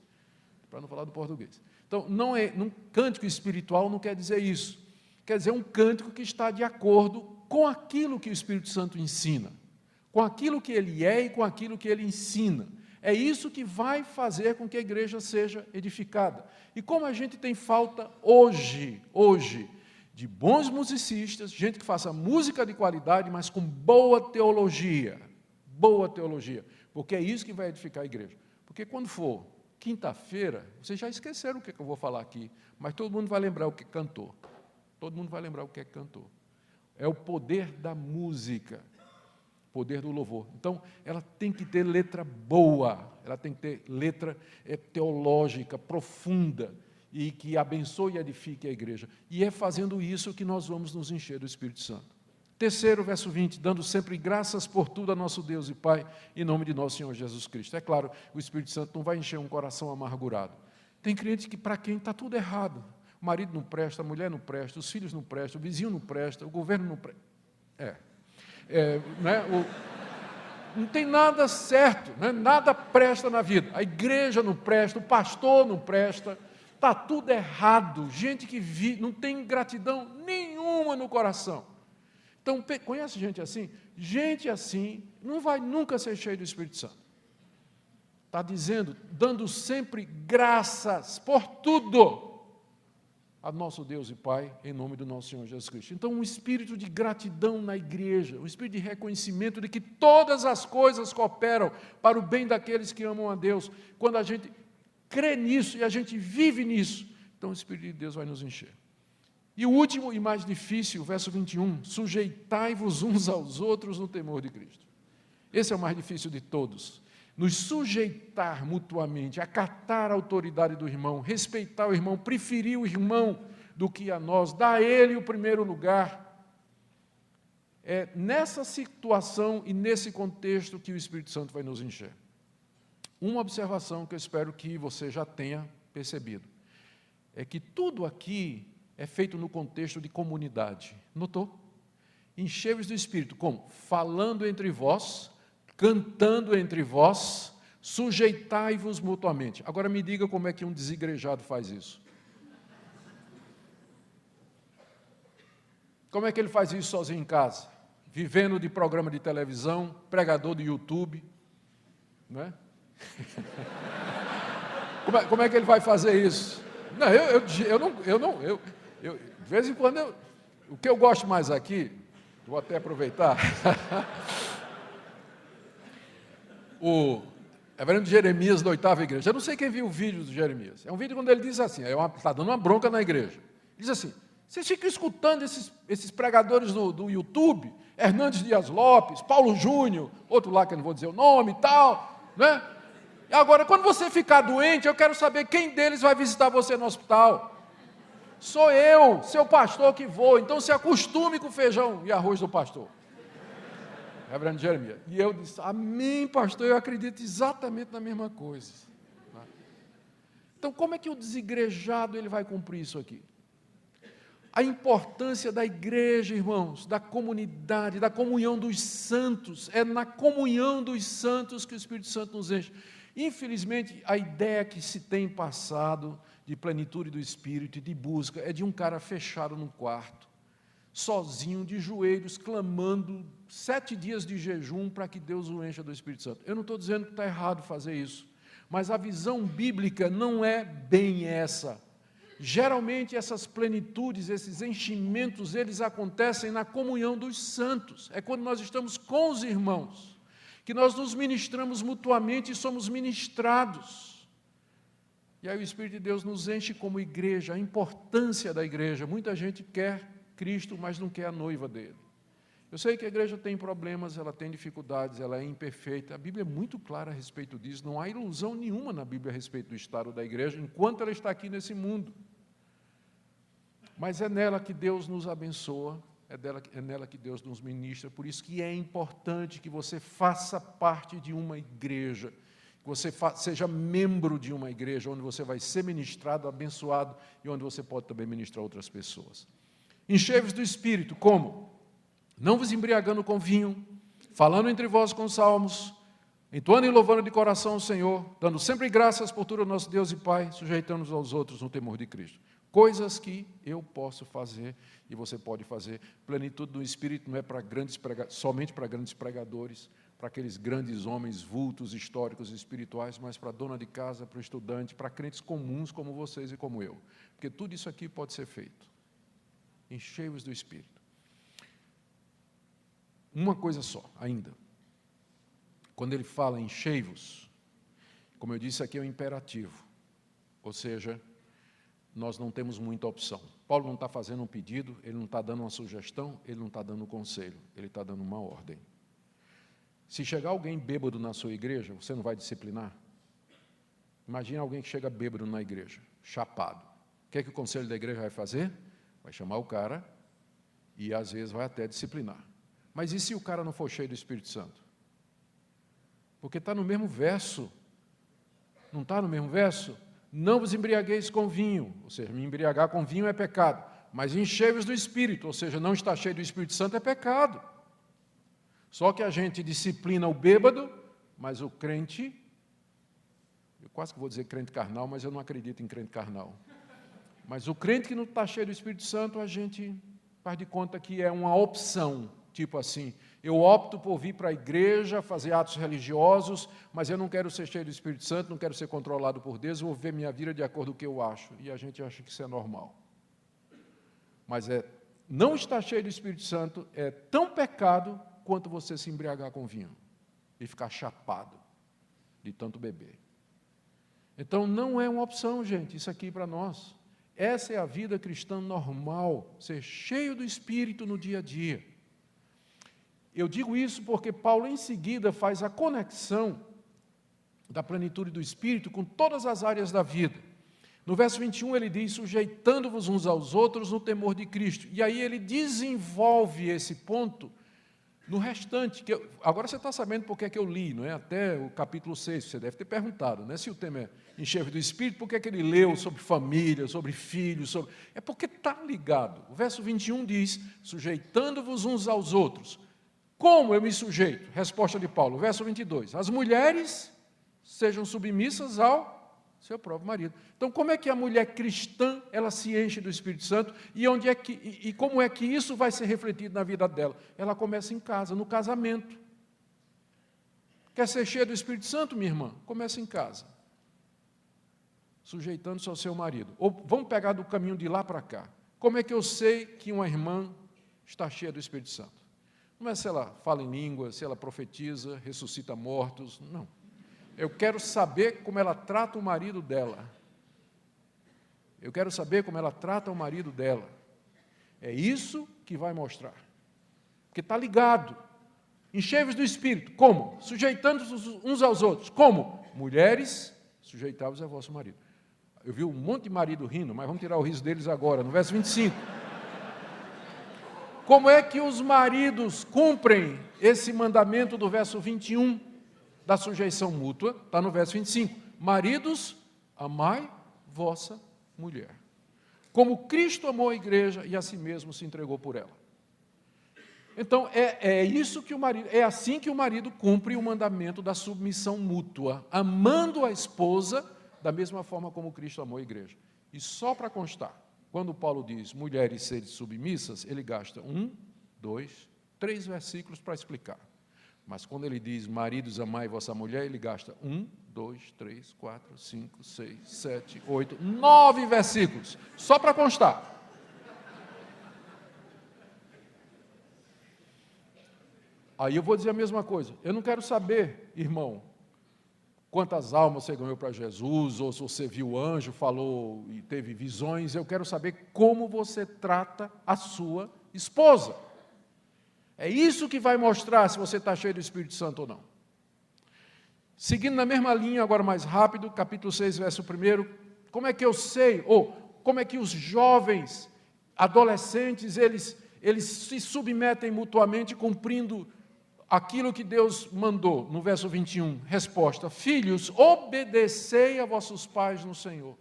Speaker 1: Então, um cântico espiritual não quer dizer isso. Quer dizer um cântico que está de acordo com aquilo que o Espírito Santo ensina, com aquilo que ele é e com aquilo que ele ensina. É isso que vai fazer com que a igreja seja edificada. E como a gente tem falta hoje, de bons musicistas, gente que faça música de qualidade, mas com boa teologia, porque é isso que vai edificar a igreja. Porque quando for quinta-feira, vocês já esqueceram o que eu vou falar aqui, mas todo mundo vai lembrar o que cantou. É o poder da música, poder do louvor. Então, ela tem que ter letra boa, ela tem que ter letra teológica, profunda, e que abençoe e edifique a igreja. E é fazendo isso que nós vamos nos encher do Espírito Santo. Terceiro, verso 20, dando sempre graças por tudo a nosso Deus e Pai, em nome de nosso Senhor Jesus Cristo. É claro, o Espírito Santo não vai encher um coração amargurado. Tem crente que, para quem está tudo errado, o marido não presta, a mulher não presta, os filhos não prestam, o vizinho não presta, o governo não presta. Não tem nada certo, né? Nada presta na vida. A igreja não presta, o pastor não presta, está tudo errado. Gente que não tem gratidão nenhuma no coração. Então, conhece gente assim? Gente assim não vai nunca ser cheio do Espírito Santo. Está dizendo, dando sempre graças por tudo a nosso Deus e Pai, em nome do nosso Senhor Jesus Cristo. Então, um espírito de gratidão na igreja, um espírito de reconhecimento de que todas as coisas cooperam para o bem daqueles que amam a Deus. Quando a gente crê nisso e a gente vive nisso, então o Espírito de Deus vai nos encher. E o último e mais difícil, verso 21, sujeitai-vos uns aos outros no temor de Cristo. Esse é o mais difícil de todos. Nos sujeitar mutuamente, acatar a autoridade do irmão, respeitar o irmão, preferir o irmão do que a nós, dar a ele o primeiro lugar. É nessa situação e nesse contexto que o Espírito Santo vai nos encher. Uma observação que eu espero que você já tenha percebido, é que tudo aqui é feito no contexto de comunidade. Notou? Enchei-vos do Espírito, como? Falando entre vós, cantando entre vós, sujeitai-vos mutuamente. Agora me diga como é que um desigrejado faz isso. Como é que ele faz isso sozinho em casa? Vivendo de programa de televisão, pregador de YouTube, não é? Como é que ele vai fazer isso? Não, de vez em quando, o que eu gosto mais aqui, vou até aproveitar, o reverendo Jeremias da 8ª igreja, eu não sei quem viu o vídeo do Jeremias, é um vídeo quando ele diz assim, está dando uma bronca na igreja, diz assim, vocês ficam escutando esses pregadores do YouTube, Hernandes Dias Lopes, Paulo Júnior, outro lá que eu não vou dizer o nome e tal, né? E agora, quando você ficar doente, eu quero saber quem deles vai visitar você no hospital. Sou eu, seu pastor, que vou, então se acostume com o feijão e arroz do pastor. Reverendo Jeremias. E eu disse, amém, pastor, eu acredito exatamente na mesma coisa. Então, como é que o desigrejado ele vai cumprir isso aqui? A importância da igreja, irmãos, da comunidade, da comunhão dos santos, é na comunhão dos santos que o Espírito Santo nos enche. Infelizmente, a ideia que se tem passado de plenitude do Espírito e de busca é de um cara fechado num quarto, sozinho, de joelhos, clamando 7 dias de jejum para que Deus o encha do Espírito Santo. Eu não estou dizendo que está errado fazer isso, mas a visão bíblica não é bem essa. Geralmente essas plenitudes, esses enchimentos, eles acontecem na comunhão dos santos. É quando nós estamos com os irmãos, que nós nos ministramos mutuamente e somos ministrados. E aí o Espírito de Deus nos enche como igreja, a importância da igreja. Muita gente quer Cristo, mas não quer a noiva dele. Eu sei que a igreja tem problemas, ela tem dificuldades, ela é imperfeita. A Bíblia é muito clara a respeito disso. Não há ilusão nenhuma na Bíblia a respeito do estado da igreja, enquanto ela está aqui nesse mundo. Mas é nela que Deus nos abençoa, é nela que Deus nos ministra. Por isso que é importante que você faça parte de uma igreja, que você seja membro de uma igreja, onde você vai ser ministrado, abençoado, e onde você pode também ministrar outras pessoas. Enchei-vos do Espírito, como? Não vos embriagando com vinho, falando entre vós com salmos, entoando e louvando de coração o Senhor, dando sempre graças por tudo ao nosso Deus e Pai, sujeitando-nos aos outros no temor de Cristo. Coisas que eu posso fazer e você pode fazer. Plenitude do Espírito não é para somente para grandes pregadores, para aqueles grandes homens vultos, históricos e espirituais, mas para a dona de casa, para o estudante, para crentes comuns como vocês e como eu. Porque tudo isso aqui pode ser feito. Enchei-vos do Espírito. Uma coisa só, ainda. Quando ele fala enchei-vos, como eu disse aqui é um imperativo. Ou seja, nós não temos muita opção. Paulo não está fazendo um pedido, ele não está dando uma sugestão, ele não está dando um conselho, ele está dando uma ordem. Se chegar alguém bêbado na sua igreja, você não vai disciplinar? Imagina alguém que chega bêbado na igreja, chapado. O que é que o conselho da igreja vai fazer? Vai chamar o cara e às vezes vai até disciplinar. Mas e se o cara não for cheio do Espírito Santo? Porque está no mesmo verso. Não está no mesmo verso? Não vos embriagueis com vinho, ou seja, me embriagar com vinho é pecado, mas enchei-vos do Espírito, ou seja, não estar cheio do Espírito Santo é pecado. Só que a gente disciplina o bêbado, mas o crente, eu quase que vou dizer crente carnal, mas eu não acredito em crente carnal. Mas o crente que não está cheio do Espírito Santo, a gente faz de conta que é uma opção, tipo assim, eu opto por vir para a igreja, fazer atos religiosos, mas eu não quero ser cheio do Espírito Santo, não quero ser controlado por Deus, eu vou ver minha vida de acordo com o que eu acho. E a gente acha que isso é normal. Mas não estar cheio do Espírito Santo é tão pecado quanto você se embriagar com vinho e ficar chapado de tanto beber. Então, não é uma opção, gente, isso aqui para nós. Essa é a vida cristã normal, ser cheio do Espírito no dia a dia. Eu digo isso porque Paulo, em seguida, faz a conexão da plenitude do Espírito com todas as áreas da vida. No verso 21, ele diz, sujeitando-vos uns aos outros no temor de Cristo. E aí ele desenvolve esse ponto no restante. Agora você está sabendo por que é que eu li, não é? Até o capítulo 6, você deve ter perguntado, né? Se o tema é encher do Espírito, por que é que ele leu sobre família, sobre filhos, É porque está ligado. O verso 21 diz, sujeitando-vos uns aos outros. Como eu me sujeito? Resposta de Paulo, verso 22. As mulheres sejam submissas ao seu próprio marido. Então, como é que a mulher cristã, ela se enche do Espírito Santo e como é que isso vai ser refletido na vida dela? Ela começa em casa, no casamento. Quer ser cheia do Espírito Santo, minha irmã? Começa em casa. Sujeitando-se ao seu marido. Ou vamos pegar do caminho de lá para cá. Como é que eu sei que uma irmã está cheia do Espírito Santo? Não é se ela fala em línguas, se ela profetiza, ressuscita mortos, não. Eu quero saber como ela trata o marido dela. Eu quero saber como ela trata o marido dela. É isso que vai mostrar. Porque está ligado. Enchei-vos do Espírito. Como? Sujeitando-vos uns aos outros. Como? Mulheres, sujeitai-vos a vosso marido. Eu vi um monte de marido rindo, mas vamos tirar o riso deles agora, no verso 25. Como é que os maridos cumprem esse mandamento do verso 21 da sujeição mútua? Está no verso 25. Maridos, amai vossa mulher. Como Cristo amou a igreja e a si mesmo se entregou por ela. Então, é assim que o marido cumpre o mandamento da submissão mútua, amando a esposa da mesma forma como Cristo amou a igreja. E só para constar, quando Paulo diz mulheres serem submissas, ele gasta 1, 2, 3 versículos para explicar. Mas quando ele diz maridos, amai vossa mulher, ele gasta 1, 2, 3, 4, 5, 6, 7, 8, 9 versículos, só para constar. Aí eu vou dizer a mesma coisa. Eu não quero saber, irmão, quantas almas você ganhou para Jesus, ou se você viu anjo, falou e teve visões. Eu quero saber como você trata a sua esposa. É isso que vai mostrar se você está cheio do Espírito Santo ou não. Seguindo na mesma linha, agora mais rápido, capítulo 6, verso 1, como é que eu sei, ou como é que os jovens, adolescentes, eles se submetem mutuamente cumprindo aquilo que Deus mandou, no verso 21, resposta, filhos, obedecei a vossos pais no Senhor.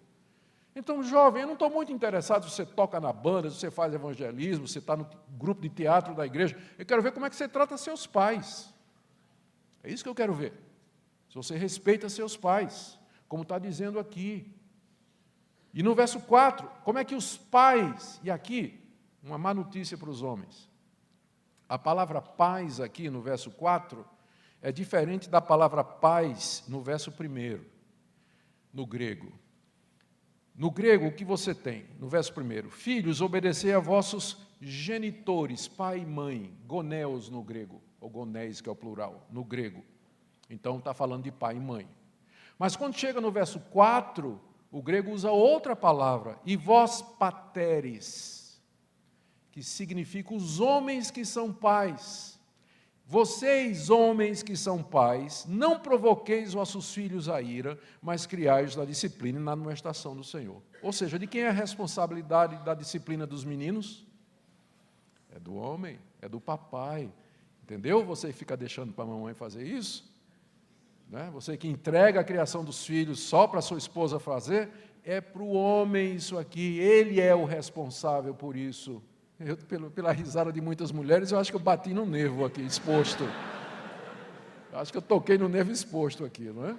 Speaker 1: Então, jovem, eu não estou muito interessado se você toca na banda, se você faz evangelismo, se você está no grupo de teatro da igreja, eu quero ver como é que você trata seus pais. É isso que eu quero ver. Se você respeita seus pais, como está dizendo aqui. E no verso 4, como é que os pais, e aqui, uma má notícia para os homens, a palavra pais aqui no verso 4 é diferente da palavra pais no verso 1, no grego. No grego, o que você tem? No verso 1, filhos, obedecei a vossos genitores, pai e mãe, goneos no grego, ou gonéis, que é o plural, no grego. Então, está falando de pai e mãe. Mas quando chega no verso 4, o grego usa outra palavra, e vós pateres, que significa os homens que são pais. Vocês, homens que são pais, não provoqueis vossos filhos a ira, mas criai-os na disciplina e na amonestação do Senhor. Ou seja, de quem é a responsabilidade da disciplina dos meninos? É do homem, é do papai. Entendeu? Você fica deixando para a mamãe fazer isso? Né? Você que entrega a criação dos filhos só para a sua esposa fazer, é para o homem isso aqui, ele é o responsável por isso. Pela risada de muitas mulheres, eu acho que eu bati no nervo aqui, exposto. Eu acho que eu toquei no nervo exposto aqui, não é?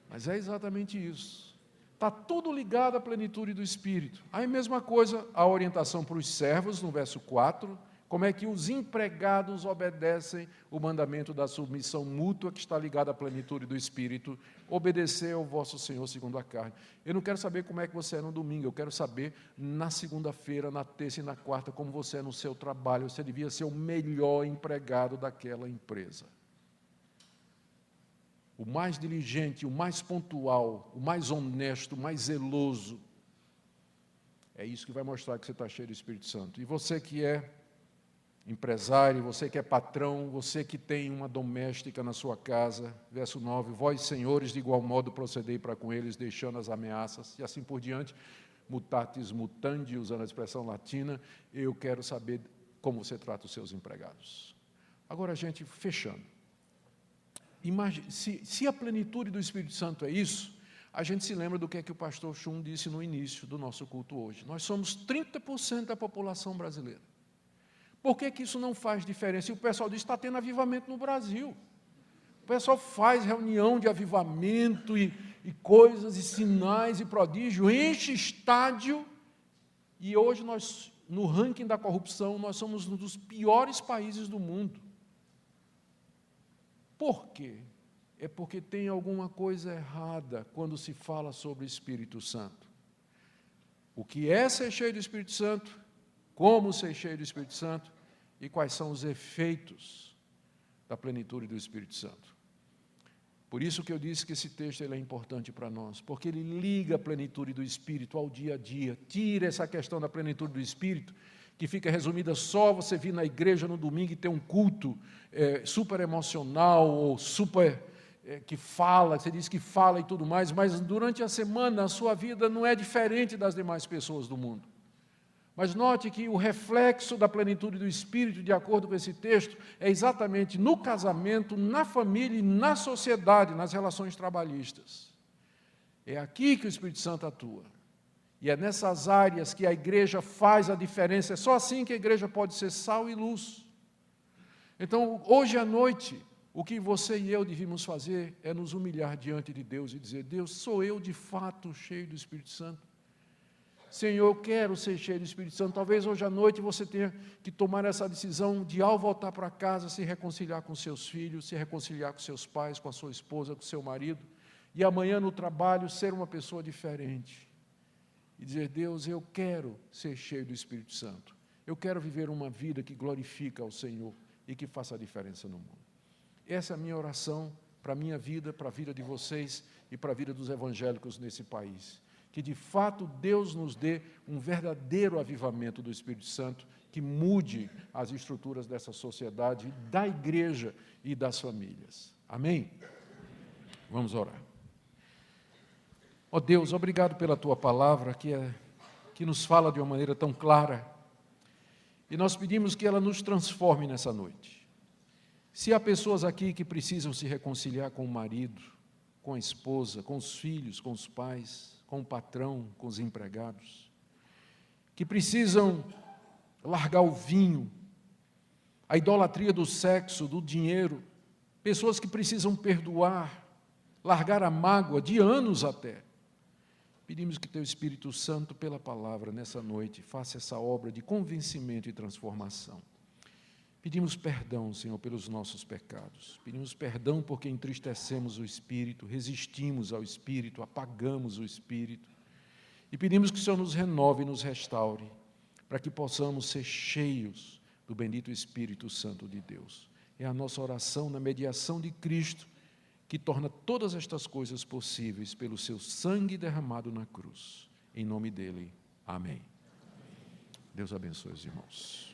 Speaker 1: Mas é exatamente isso. Está tudo ligado à plenitude do Espírito. Aí, mesma coisa, a orientação para os servos, no verso 4, como é que os empregados obedecem o mandamento da submissão mútua, que está ligado à plenitude do Espírito, obedecer ao vosso Senhor segundo a carne. Eu não quero saber como é que você é no domingo, eu quero saber na segunda-feira, na terça e na quarta, como você é no seu trabalho. Você devia ser o melhor empregado daquela empresa. O mais diligente, o mais pontual, o mais honesto, o mais zeloso. É isso que vai mostrar que você está cheio do Espírito Santo. E você que é empresário, você que é patrão, você que tem uma doméstica na sua casa, verso 9, vós, senhores, de igual modo procedei para com eles, deixando as ameaças, e assim por diante, mutatis mutandi, usando a expressão latina, eu quero saber como você trata os seus empregados. Agora, gente, fechando. Imagine, se a plenitude do Espírito Santo é isso, a gente se lembra do que é que o pastor Chum disse no início do nosso culto hoje. Nós somos 30% da população brasileira. Por que que isso não faz diferença? E o pessoal diz, está tendo avivamento no Brasil. O pessoal faz reunião de avivamento e coisas, e sinais e prodígio, enche estádio, e hoje nós, no ranking da corrupção, nós somos um dos piores países do mundo. Por quê? É porque tem alguma coisa errada quando se fala sobre o Espírito Santo. O que é ser cheio do Espírito Santo, como ser cheio do Espírito Santo e quais são os efeitos da plenitude do Espírito Santo. Por isso que eu disse que esse texto ele é importante para nós, porque ele liga a plenitude do Espírito ao dia a dia, tira essa questão da plenitude do Espírito, que fica resumida só você vir na igreja no domingo e ter um culto super emocional, ou super que fala, você diz que fala e tudo mais, mas durante a semana a sua vida não é diferente das demais pessoas do mundo. Mas note que o reflexo da plenitude do Espírito, de acordo com esse texto, é exatamente no casamento, na família e na sociedade, nas relações trabalhistas. É aqui que o Espírito Santo atua. E é nessas áreas que a igreja faz a diferença. É só assim que a igreja pode ser sal e luz. Então, hoje à noite, o que você e eu devíamos fazer é nos humilhar diante de Deus e dizer, Deus, sou eu de fato cheio do Espírito Santo? Senhor, eu quero ser cheio do Espírito Santo. Talvez hoje à noite você tenha que tomar essa decisão de, ao voltar para casa, se reconciliar com seus filhos, se reconciliar com seus pais, com a sua esposa, com o seu marido, e amanhã no trabalho ser uma pessoa diferente. E dizer, Deus, eu quero ser cheio do Espírito Santo. Eu quero viver uma vida que glorifica ao Senhor e que faça a diferença no mundo. Essa é a minha oração para a minha vida, para a vida de vocês e para a vida dos evangélicos nesse país. Que de fato Deus nos dê um verdadeiro avivamento do Espírito Santo que mude as estruturas dessa sociedade, da igreja e das famílias. Amém? Vamos orar. Ó Deus, obrigado pela Tua palavra que nos fala de uma maneira tão clara. E nós pedimos que ela nos transforme nessa noite. Se há pessoas aqui que precisam se reconciliar com o marido, com a esposa, com os filhos, com os pais, com o patrão, com os empregados, que precisam largar o vinho, a idolatria do sexo, do dinheiro, pessoas que precisam perdoar, largar a mágoa de anos até. Pedimos que Teu Espírito Santo, pela palavra, nessa noite, faça essa obra de convencimento e transformação. Pedimos perdão, Senhor, pelos nossos pecados. Pedimos perdão porque entristecemos o Espírito, resistimos ao Espírito, apagamos o Espírito. E pedimos que o Senhor nos renove e nos restaure, para que possamos ser cheios do bendito Espírito Santo de Deus. É a nossa oração na mediação de Cristo, que torna todas estas coisas possíveis pelo seu sangue derramado na cruz. Em nome dele, amém. Deus abençoe os irmãos.